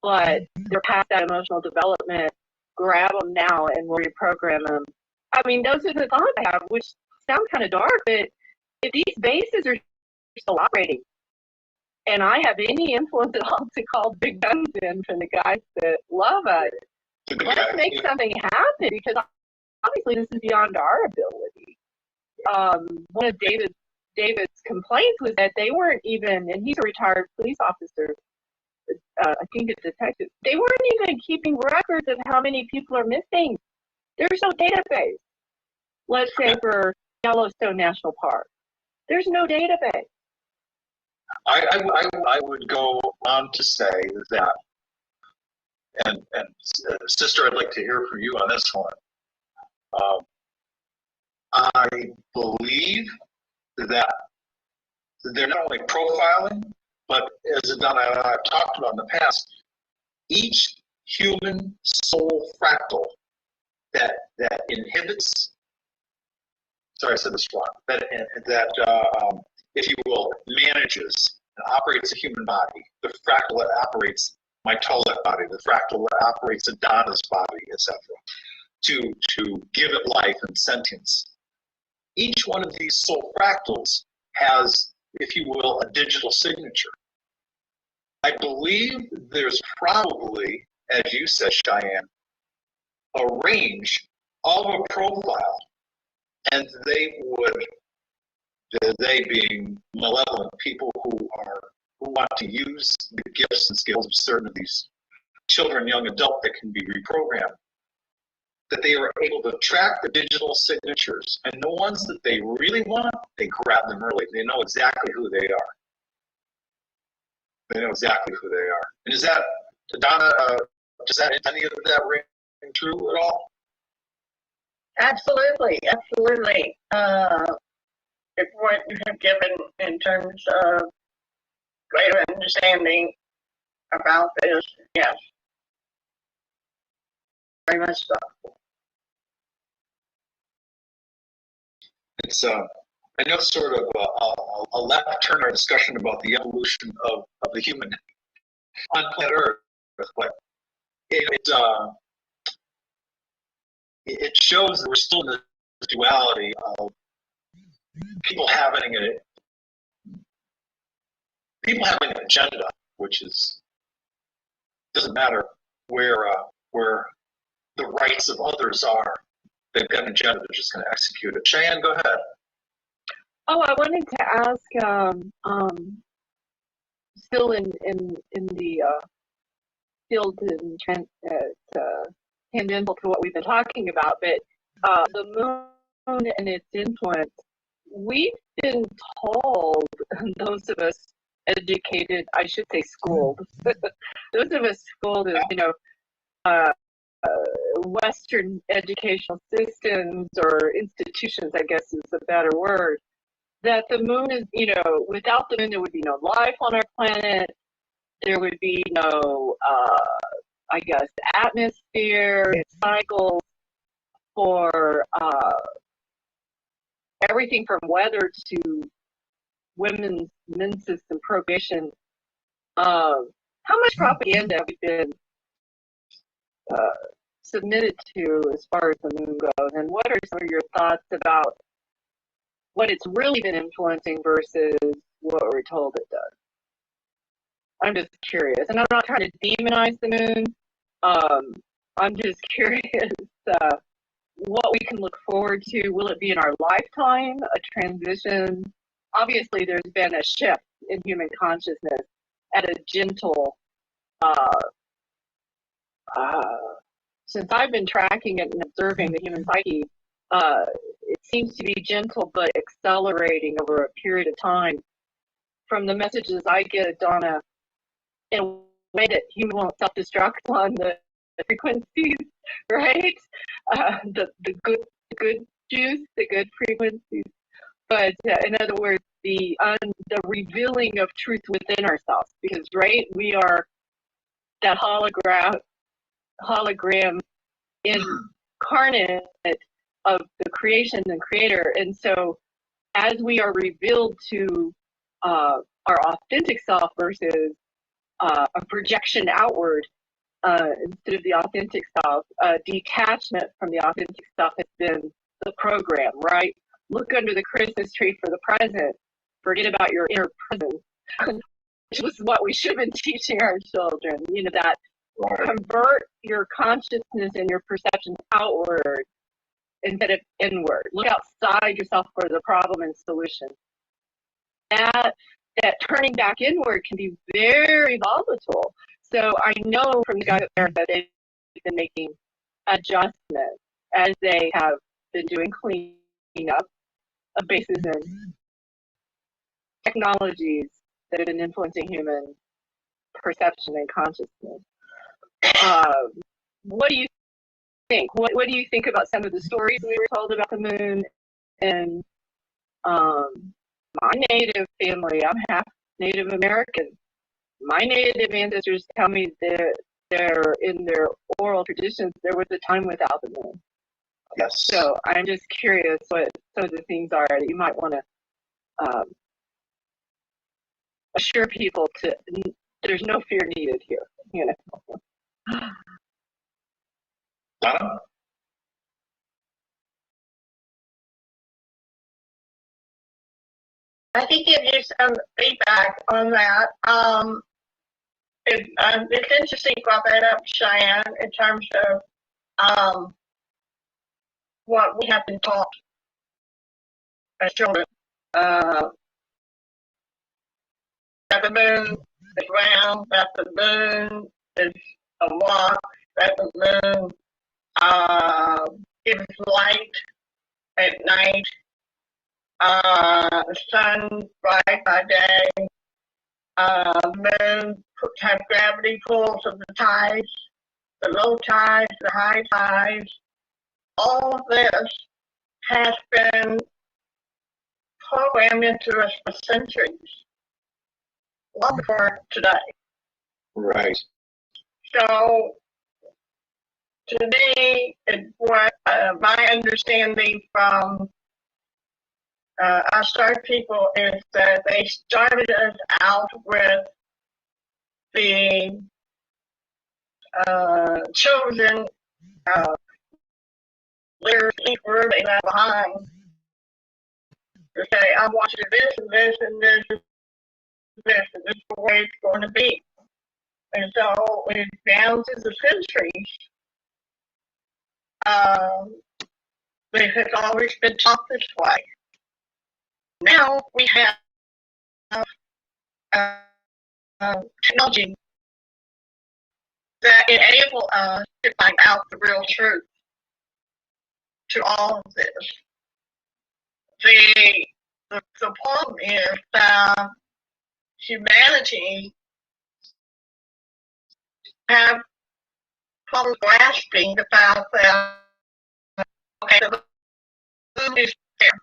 but they're past that emotional development. Grab them now and we'll reprogram them. I mean, those are the thoughts I have, which sound kind of dark, but if these bases are still operating, and I have any influence at all to call big guns in from the guys that love us, let's make something happen, because obviously this is beyond our ability. One of David's complaints was that they weren't even, and he's a retired police officer, I think a detective, they weren't even keeping records of how many people are missing. There's no database. Let's say for Yellowstone National Park, there's no database. I would go on to say that, and sister, I'd like to hear from you on this one. I believe that they're not only profiling, But as Donna and I have talked about in the past, each human soul fractal that inhibits, sorry, I said this wrong, that if you will, manages and operates a human body, the fractal that operates my Tolek body, the fractal that operates Adana's body, etc., to give it life and sentience. Each one of these soul fractals has, if you will, a digital signature. I believe there's probably, as you said, Cheyenne, a range of a profile, and they being malevolent people who want to use the gifts and skills of certain of these children, young adult that can be reprogrammed, that they are able to track the digital signatures, and the ones that they really want, they grab them early. They know exactly who they are. They know exactly who they are. And is that, Donna, does that any of that ring true at all? Absolutely, absolutely. If what you have given in terms of greater understanding about this, yes, very much so. It's I know it's sort of a left turn our discussion about the evolution of the human on planet Earth, but it shows that we're still in the duality of people having an agenda, which is doesn't matter where the rights of others are. They've got an agenda. They're just going to execute it. Cheyenne, go ahead. Oh, I wanted to ask, still in the field and tangential to what we've been talking about, but the moon and its influence. We've been told, those of us educated, I should say schooled, those of us schooled in, Western educational systems or institutions, I guess is a better word, that the moon is, without the moon, there would be no life on our planet. There would be no, I guess, atmosphere, cycles for everything from weather to women's menses and procreation. How much propaganda have we been submitted to as far as the moon goes, and what are some of your thoughts about what it's really been influencing versus what we're told it does? I'm just curious, and I'm not trying to demonize the moon. I'm just curious what we can look forward to. Will it be in our lifetime, a transition? Obviously, there's been a shift in human consciousness at a gentle, since I've been tracking it and observing the human psyche, it seems to be gentle but accelerating over a period of time. From the messages I get, Donna, in a way that human won't self-destruct on the frequencies, right? The good juice, the good frequencies. But in other words, the revealing of truth within ourselves, because right, we are that hologram incarnate of the creation and creator, and so as we are revealed to our authentic self versus a projection outward instead of the authentic self, detachment from the authentic self has been the program, right? Look under the Christmas tree for the present. Forget about your inner presence, which was what we should have been teaching our children. That convert your consciousness and your perceptions outward instead of inward. Look outside yourself for the problem and solution. That turning back inward can be very volatile. So I know from the guidance that they've been making adjustments as they have been doing cleanup of bases in technologies that have been influencing human perception and consciousness. What do you think? What do you think about some of the stories we were told about the moon and my native family? I'm half Native American. My Native ancestors tell me that they're in their oral traditions, there was a time without the moon. Yes. So I'm just curious what some of the things are that you might want to assure people to. There's no fear needed here, you know. Donna? I can give you some feedback on that. It's interesting you brought that up, Cheyenne, in terms of what we have been taught as children. That the moon is round, that the moon is a walk, that the moon gives light at night, the sun bright by day, moon have gravity pulls of the tides, the low tides, the high tides. All of this has been programmed into us for centuries, long before today. Right. So, to me, what my understanding from our star people is that they started us out with the children each word they left behind to say, I want you to do this and this and this and this, and this is the way it's going to be. And so it down through the centuries, it has always been taught this way. Now we have technology that enable us to find out the real truth to all of this. The problem is that humanity have problems grasping the fact that, okay, the moon is there,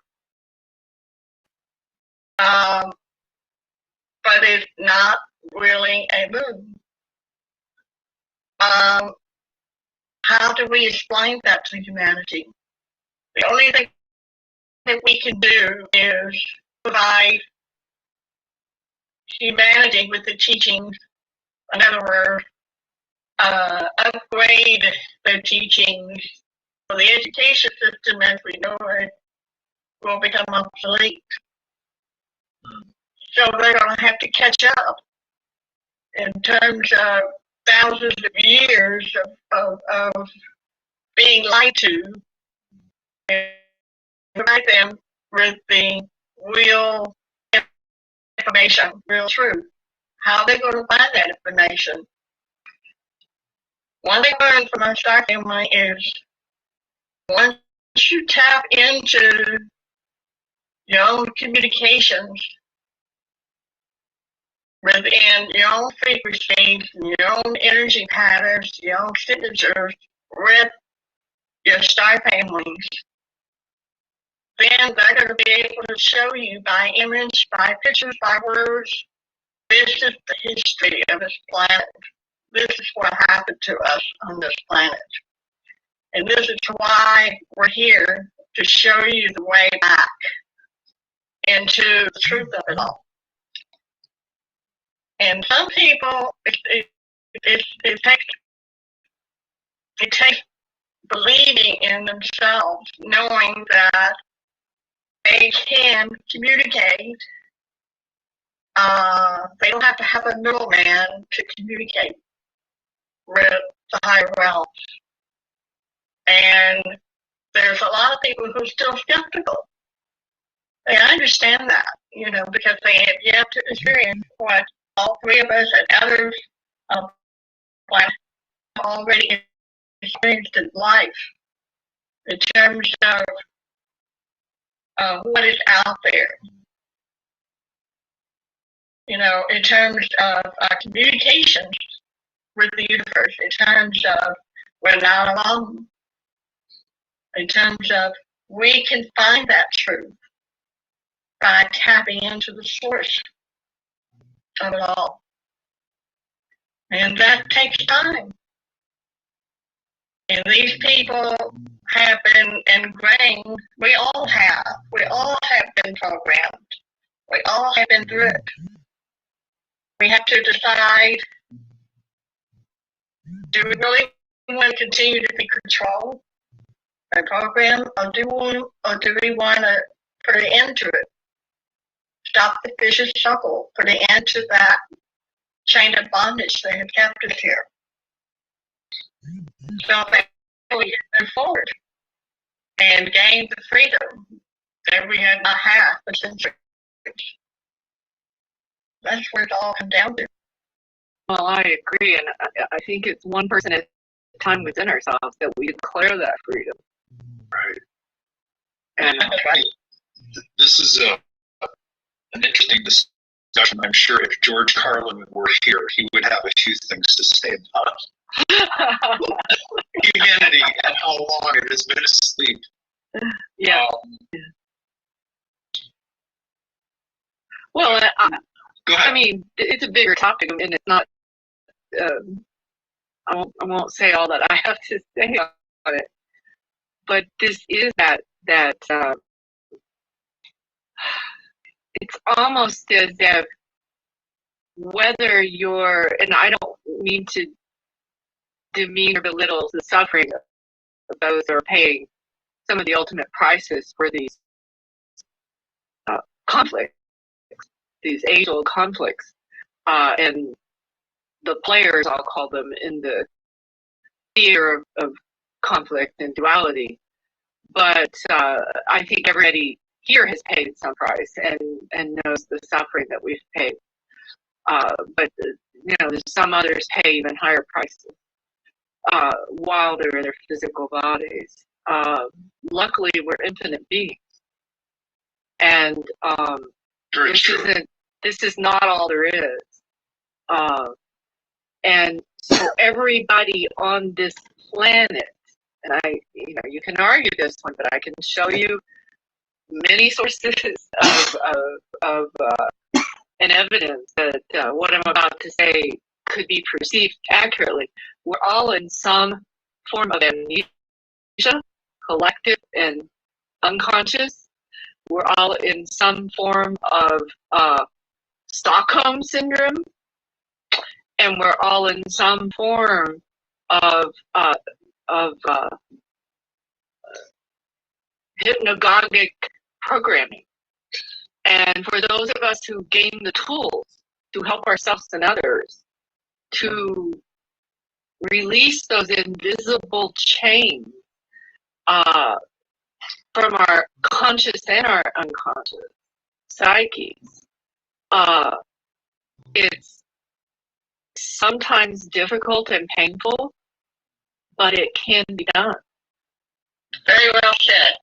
but it's not really a moon. How do we explain that to humanity? The only thing that we can do is provide humanity with the teachings. In other words, upgrade the teachings, so the education system as we know it will become obsolete. So they're going to have to catch up in terms of thousands of years of being lied to and provide them with the real information, real truth. How are they going to find that information? One thing I learned from our star family is once you tap into your own communications within your own frequencies, your own energy patterns, your own signatures with your star families, then they're going to be able to show you by image, by pictures, by words, this is the history of this planet. This is what happened to us on this planet. And this is why we're here, to show you the way back into the truth of it all. And some people, it takes believing in themselves, knowing that they can communicate. They don't have to have a middleman to communicate with the higher realms. And there's a lot of people who are still skeptical. They understand that, because they have yet to experience what all three of us and others have already experienced in life in terms of what is out there. In terms of our communications with the universe, in terms of we're not alone, in terms of we can find that truth by tapping into the source. of it all. And that takes time. And these people have been ingrained. We all have been programmed. We all have been through it. We have to decide, do we really want to continue to be controlled by program, or do we want to put an end to it? Stop the vicious cycle, put an end to that chain of bondage that have kept us here. So that we can move forward and gain the freedom that we have not had for centuries. That's where it all comes down to. Well, I agree, and I think it's one person at a time within ourselves that we declare that freedom. Right. And this is an interesting discussion. I'm sure if George Carlin were here, he would have a few things to say about humanity and how long it has been asleep. Yeah. Well, Go ahead. I mean, it's a bigger topic, and it's not. I won't say all that I have to say on it, but this is that it's almost as if whether you're, and I don't mean to demean or belittle the suffering of those who are paying some of the ultimate prices for these conflicts, these age-old conflicts, and the players, I'll call them, in the theater of conflict and duality. But I think everybody here has paid some price and knows the suffering that we've paid. But there's some others pay even higher prices while they're in their physical bodies. Luckily, we're infinite beings, and this is not all there is. And so everybody on this planet, and you can argue this one, but I can show you many sources of and evidence that what I'm about to say could be perceived accurately. We're all in some form of amnesia, collective and unconscious. We're all in some form of Stockholm syndrome, and we're all in some form of hypnagogic programming. And for those of us who gain the tools to help ourselves and others to release those invisible chains from our conscious and our unconscious psyches, it's sometimes difficult and painful, but it can be done. Very well said.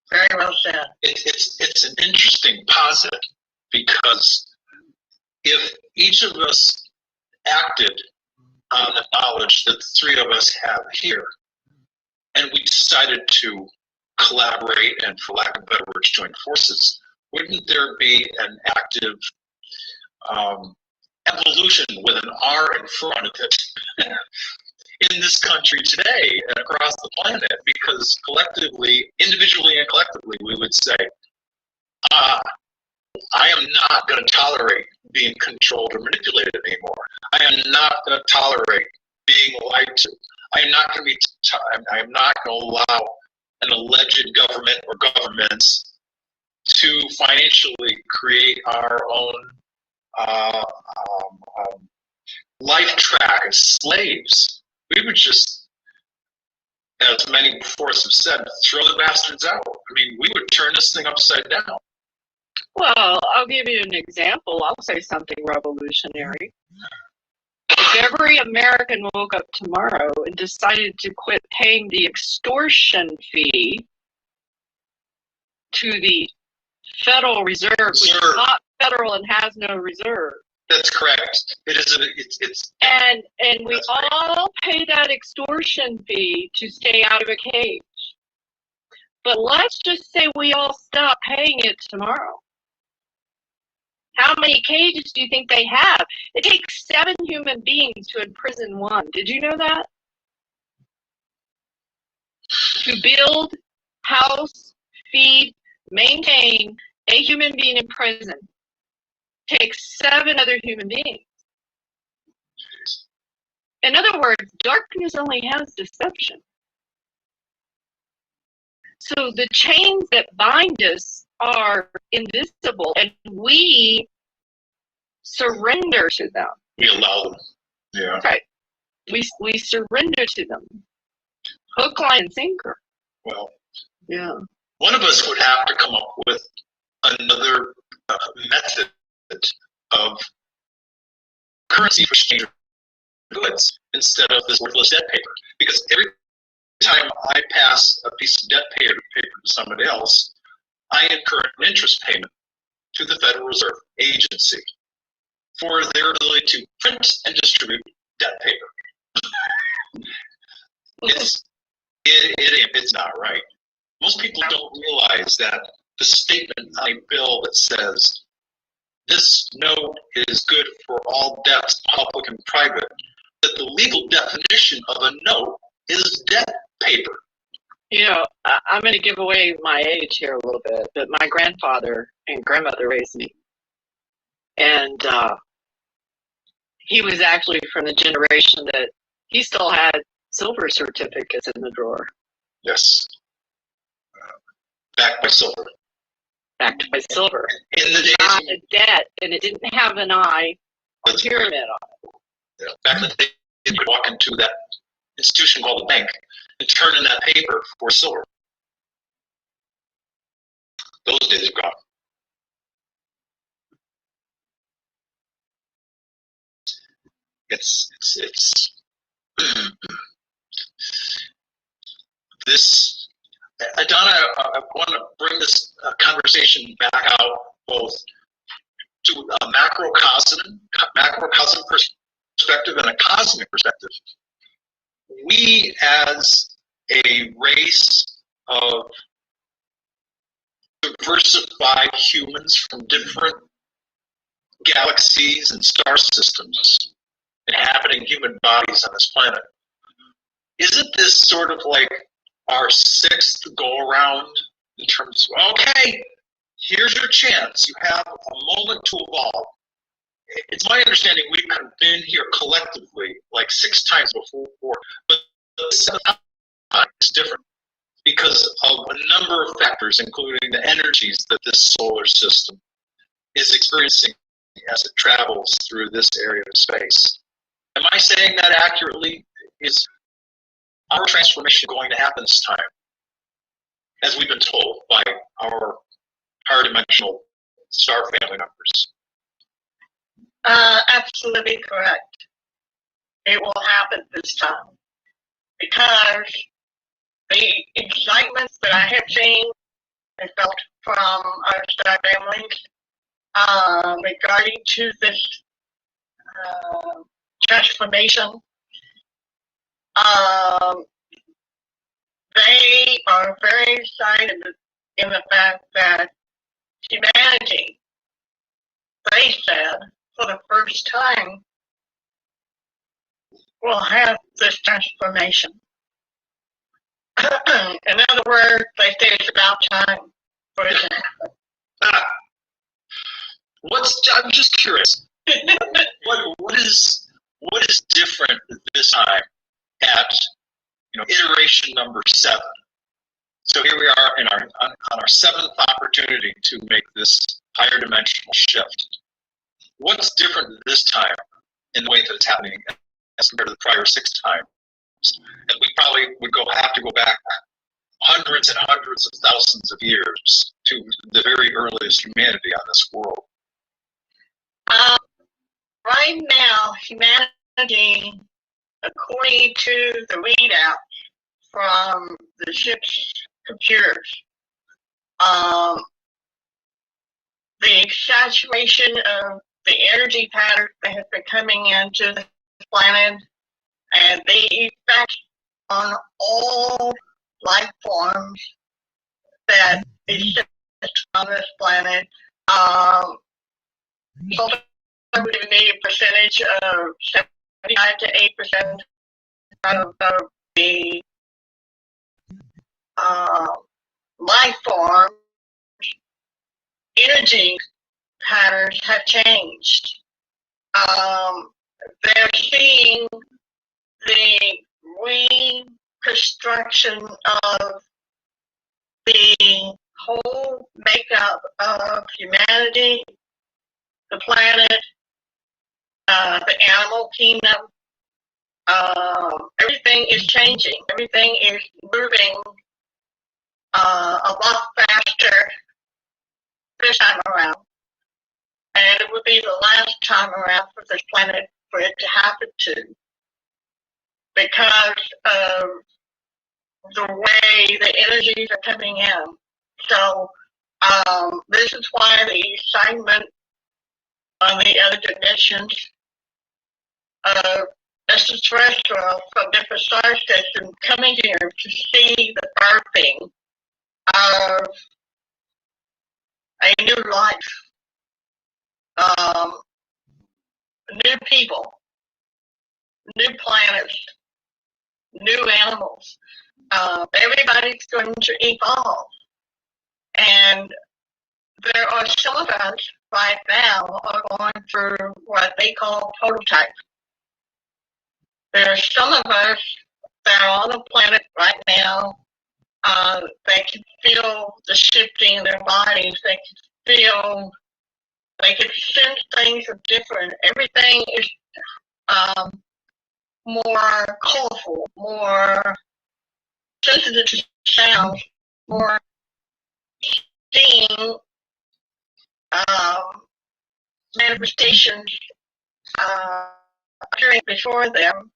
Very well said. It's an interesting posit, because if each of us acted on the knowledge that the three of us have here, and we decided to collaborate and, for lack of better words, join forces, wouldn't there be an active evolution with an R in front of it in this country today and across the planet? Because collectively, individually and collectively, we would say, I am not going to tolerate being controlled or manipulated anymore. I am not going to tolerate being lied to. I am not going to allow an alleged government or governments to financially create our own life track as slaves. We would just, as many before us have said, throw the bastards out. I mean, we would turn this thing upside down. Well, I'll give you an example. I'll say something revolutionary. If every American woke up tomorrow and decided to quit paying the extortion fee to the Federal Reserve, which is not federal and has no reserve. That's correct. It is. And we all pay that extortion fee to stay out of a cage. But let's just say we all stop paying it tomorrow. How many cages do you think they have? It takes 7 human beings to imprison one. Did you know that? To build, house, feed, maintain a human being in prison takes 7 other human beings. In other words, darkness only has deception. So the chains that bind us are invisible, and we surrender to them. We allow them. Yeah. Right. We surrender to them. Hook, line, and sinker. Well, yeah. One of us would have to come up with another method of currency for exchange of goods instead of this worthless debt paper. Because every time I pass a piece of debt paper to somebody else, I incur an interest payment to the Federal Reserve Agency for their ability to print and distribute debt paper. It's not right. Most people don't realize that the statement on a bill that says this note is good for all debts, public and private, that the legal definition of a note is debt paper. You know, I'm going to give away my age here a little bit, but my grandfather and grandmother raised me. And he was actually from the generation that he still had silver certificates in the drawer. Yes. Backed by silver. Backed by silver. In the days not a debt, and it didn't have an eye or pyramid on it. Yeah. Back in the day, you could walk into that institution called a bank and turn in that paper for silver. Those days are gone. It's this, Donna, I want to bring this conversation back out both to a macrocosm perspective and a cosmic perspective. We as a race of diversified humans from different galaxies and star systems inhabiting human bodies on this planet, isn't this sort of like our 6th go around in terms of, okay, here's your chance. You have a moment to evolve. It's my understanding we've been here collectively like 6 times before, but the 7th time is different because of a number of factors, including the energies that this solar system is experiencing as it travels through this area of space. Am I saying that accurately? Is our transformation going to happen this time, as we've been told by our higher dimensional star family members? Absolutely correct. It will happen this time because the excitements that I have seen and felt from our star families regarding to this transformation, they are very excited in the fact that humanity, they said, for the first time, will have this transformation. In other words, they say it's about time for it to happen. I'm just curious. What is different this time at iteration number 7? So here we are on our 7th opportunity to make this higher dimensional shift. What's different this time in the way that it's happening as compared to the prior 6 times? And we probably would have to go back hundreds and hundreds of thousands of years to the very earliest humanity on this world. Right now, humanity, according to the readout from the ship's computers, the saturation of the energy patterns that have been coming into the planet and the effect on all life forms that exist on this planet, also the percentage of 75 to 8% of the life form energy patterns have changed. They're seeing the reconstruction of the whole makeup of humanity, the planet, the animal kingdom. Everything is changing. Everything is moving a lot faster this time around. And it would be the last time around for this planet for it to happen to, because of the way the energies are coming in. So this is why the excitement on the other dimensions of extraterrestrials from different star systems coming here to see the birthing of a new life, new people, new planets, new animals. Everybody's going to evolve. And there are some of us right now are going through what they call prototype. There are some of us that are on the planet right now. They can feel the shifting in their bodies. They can sense things are different. Everything is more colorful, more sensitive to sound, more seeing manifestations appearing before them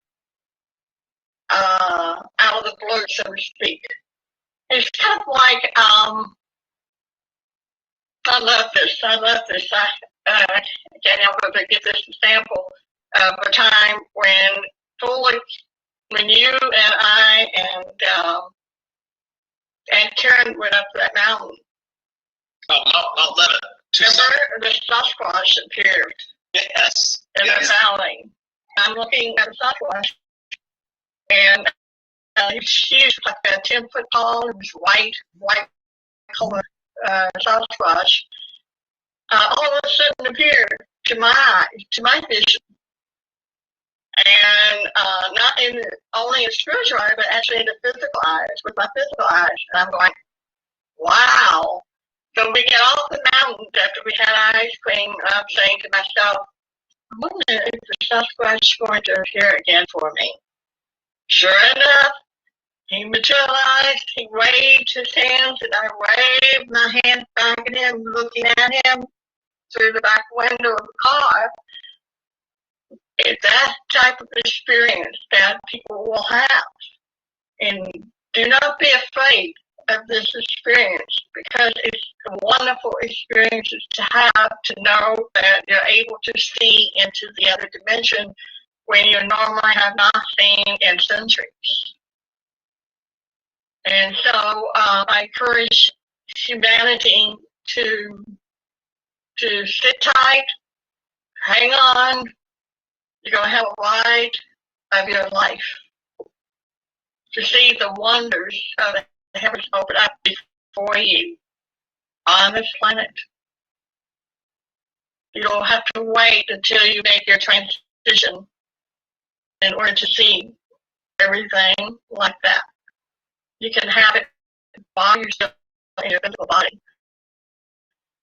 out of the blue, so to speak. It's kind of like, I love this. I can't help but give this example of a time when you and I and Karen went up that mountain. Oh, Mount Lebanon. Remember, the Sasquatch appeared. Yes. In the valley. I'm looking at the Sasquatch, and he's like a 10-foot tall, white color Sasquatch. All of a sudden appeared to my vision, and not only in spiritual eye, but actually in the physical eyes, with my physical eyes. And I'm going, wow. So we get off the mountain after we had ice cream, and I'm saying to myself, I wonder if the Sasquatch is going to appear again for me. Sure enough, he materialized, he waved his hands, and I waved my hands back at him, looking at him through the back window of the car. It's that type of experience that people will have. And do not be afraid of this experience, because it's a wonderful experience to have, to know that you're able to see into the other dimension when you normally have not seen in centuries. And so I encourage humanity to sit tight, hang on. You're going to have a ride of your life to see the wonders of the heavens open up before you on this planet. You don't have to wait until you make your transition in order to see everything like that. You can have it while you're still in your physical body.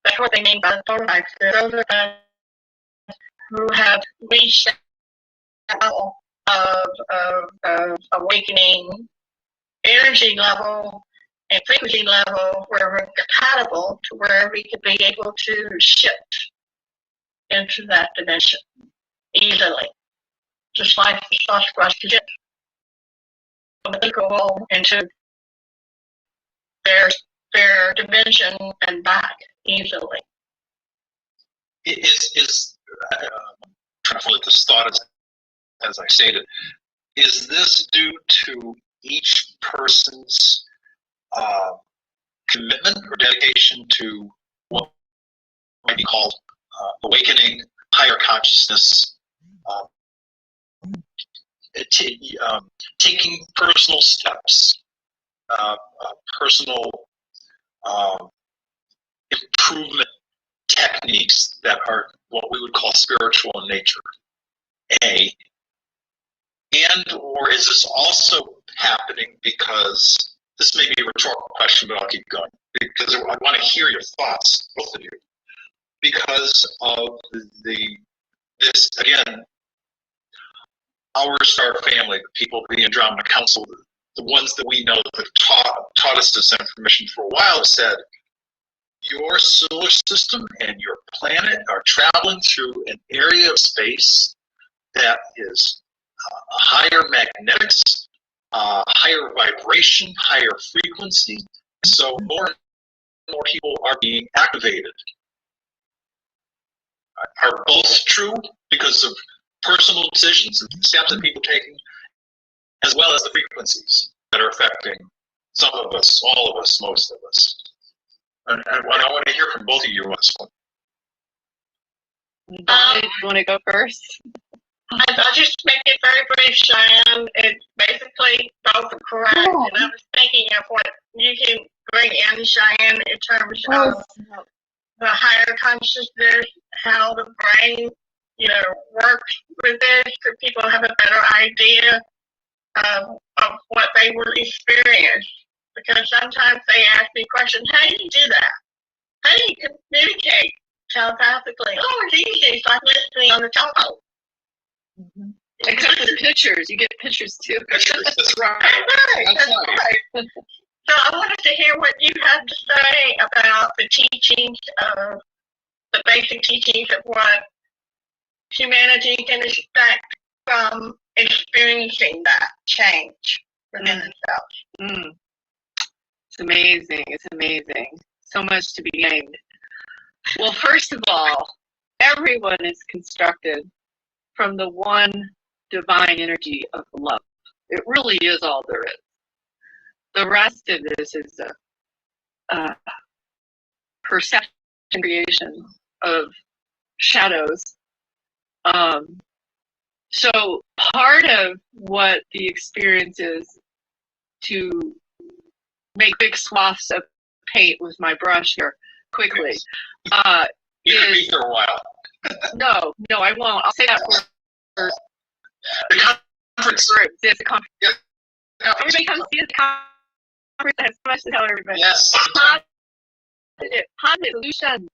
That's what they mean by the prototypes. Those are guys who have reached that level of awakening energy level and frequency level where we're compatible to where we could be able to shift into that dimension easily. Just like the Sasquatch could shift from the physical world into their dimension and back easily. Trying to follow this thought as I stated, is this due to each person's commitment or dedication to what might be called awakening, higher consciousness, taking personal steps, personal improvement techniques that are what we would call spiritual in nature. Or is this also happening because, this may be a rhetorical question, but I'll keep going, because I want to hear your thoughts, both of you, because of this, again, our star family, the people of the Andromeda Council, the ones that we know that have taught us this information for a while, have said, your solar system and your planet are traveling through an area of space that is higher magnetics, higher vibration, higher frequency. So more and more people are being activated. Are both true because of personal decisions and steps that people are taking, as well as the frequencies that are affecting some of us, all of us, most of us? And I want to hear from both of you on this one. You want to go first? I'll just make it very brief, Cheyenne. It's basically both are correct. And I was thinking of what you can bring in, Cheyenne, in terms of the higher consciousness, how the brain, works with this, so people have a better idea of what they will experience. Because sometimes they ask me questions, how do you do that? How do you communicate telepathically? Oh, it's easy. It's like listening on the telephone. Mm-hmm. Except with pictures. You get pictures too. Pictures, that's right. That's right. So I wanted to hear what you had to say about the teachings of, the basic teachings of what humanity can expect from experiencing that change within themselves. It's amazing. It's amazing. So much to be gained. Well, first of all, everyone is constructed from the one divine energy of love. It really is all there is. The rest of this is a perception creation of shadows. So part of what the experience is to make big swaths of paint with my brush here quickly. You can be for a while. No, I won't. I'll say that for the conference. There's a conference. Yeah. Everybody come see the conference. I have so much to tell everybody. Yes. Positive solution.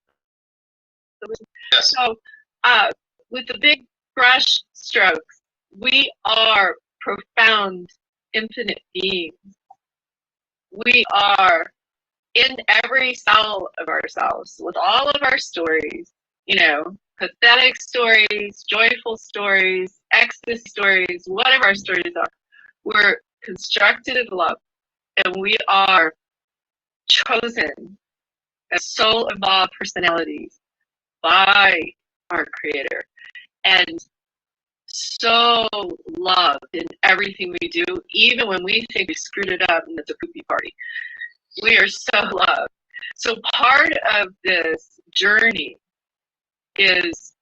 Yes. So, with the big brush strokes, we are profound, infinite beings. We are in every cell of ourselves with all of our stories, pathetic stories, joyful stories, ecstasy stories, whatever our stories are. We're constructed of love, and we are chosen as soul evolved personalities by our Creator, and so loved in everything we do, even when we think we screwed it up and it's a poopy party. We are so loved. So part of this journey is,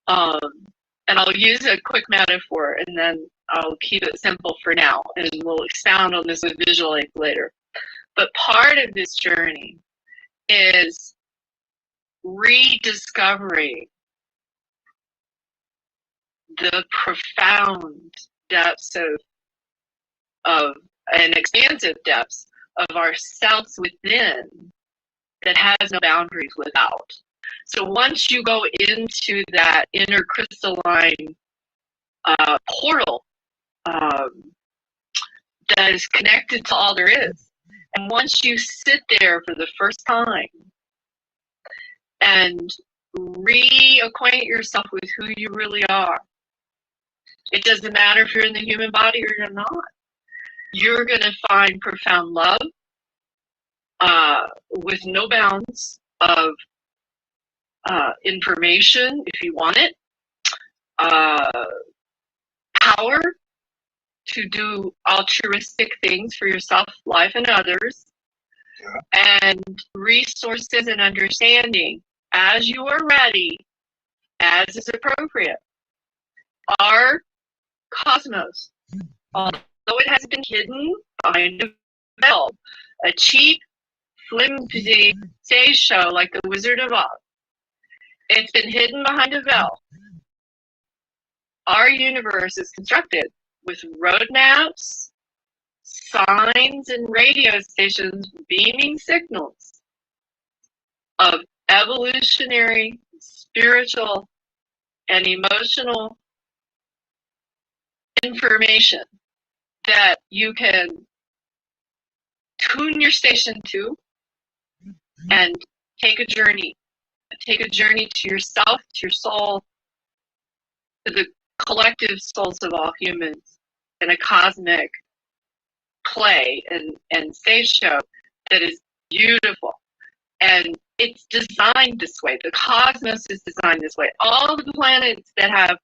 and I'll use a quick metaphor and then I'll keep it simple for now, and we'll expound on this with visual aid later. But part of this journey is rediscovering the profound depths of and expansive depths of ourselves within that has no boundaries without. So once you go into that inner crystalline portal that is connected to all there is, and once you sit there for the first time and reacquaint yourself with who you really are, it doesn't matter if you're in the human body or you're not. You're going to find profound love with no bounds of information, if you want it, power to do altruistic things for yourself, life, and others, and resources and understanding as you are ready as is appropriate. Our cosmos, although it has been hidden behind a veil, a cheap, flimsy stage show like The Wizard of Oz, it's been hidden behind a veil. Our universe is constructed with roadmaps, signs, and radio stations beaming signals of evolutionary, spiritual, and emotional information that you can tune your station to and take a journey. Take a journey to yourself, to your soul, to the collective souls of all humans in a cosmic play and stage show that is beautiful. And it's designed this way. The cosmos is designed this way. All of the planets that have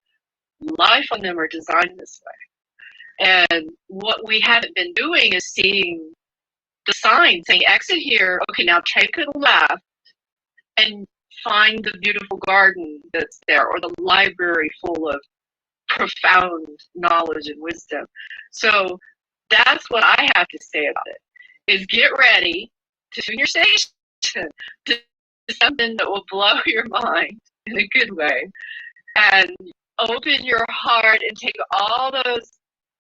life on them are designed this way. And what we haven't been doing is seeing the sign saying exit here. Okay, now take a left and find the beautiful garden that's there, or the library full of profound knowledge and wisdom. So that's what I have to say about it, is get ready to tune your station to something that will blow your mind in a good way, and open your heart and take all those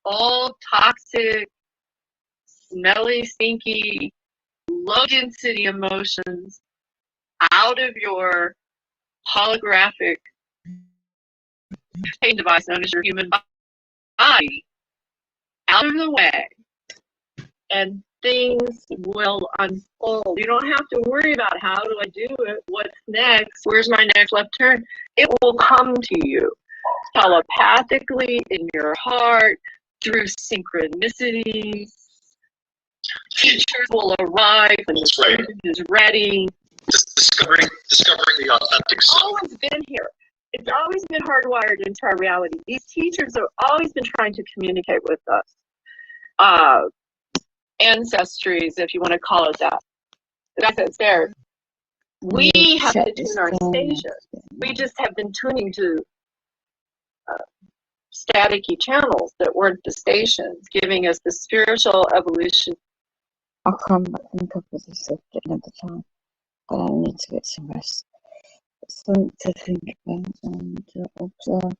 old toxic, smelly, stinky, low density emotions out of your holographic device known as your human body, out of the way, and things will unfold. You don't have to worry about how do I do it, what's next, where's my next left turn. It will come to you telepathically in your heart, through synchronicities. Teachers will arrive when the student is ready. Discovering the authentic self. Always been here. It's always been hardwired into our reality. These teachers have always been trying to communicate with us. Ancestries, if you want to call it that. That's there. We have to tune our station. We just have been tuning to staticky channels that weren't the stations, giving us the spiritual evolution. I'll come back and cover this subject another time, but I need to get some rest. Something to think about and to observe.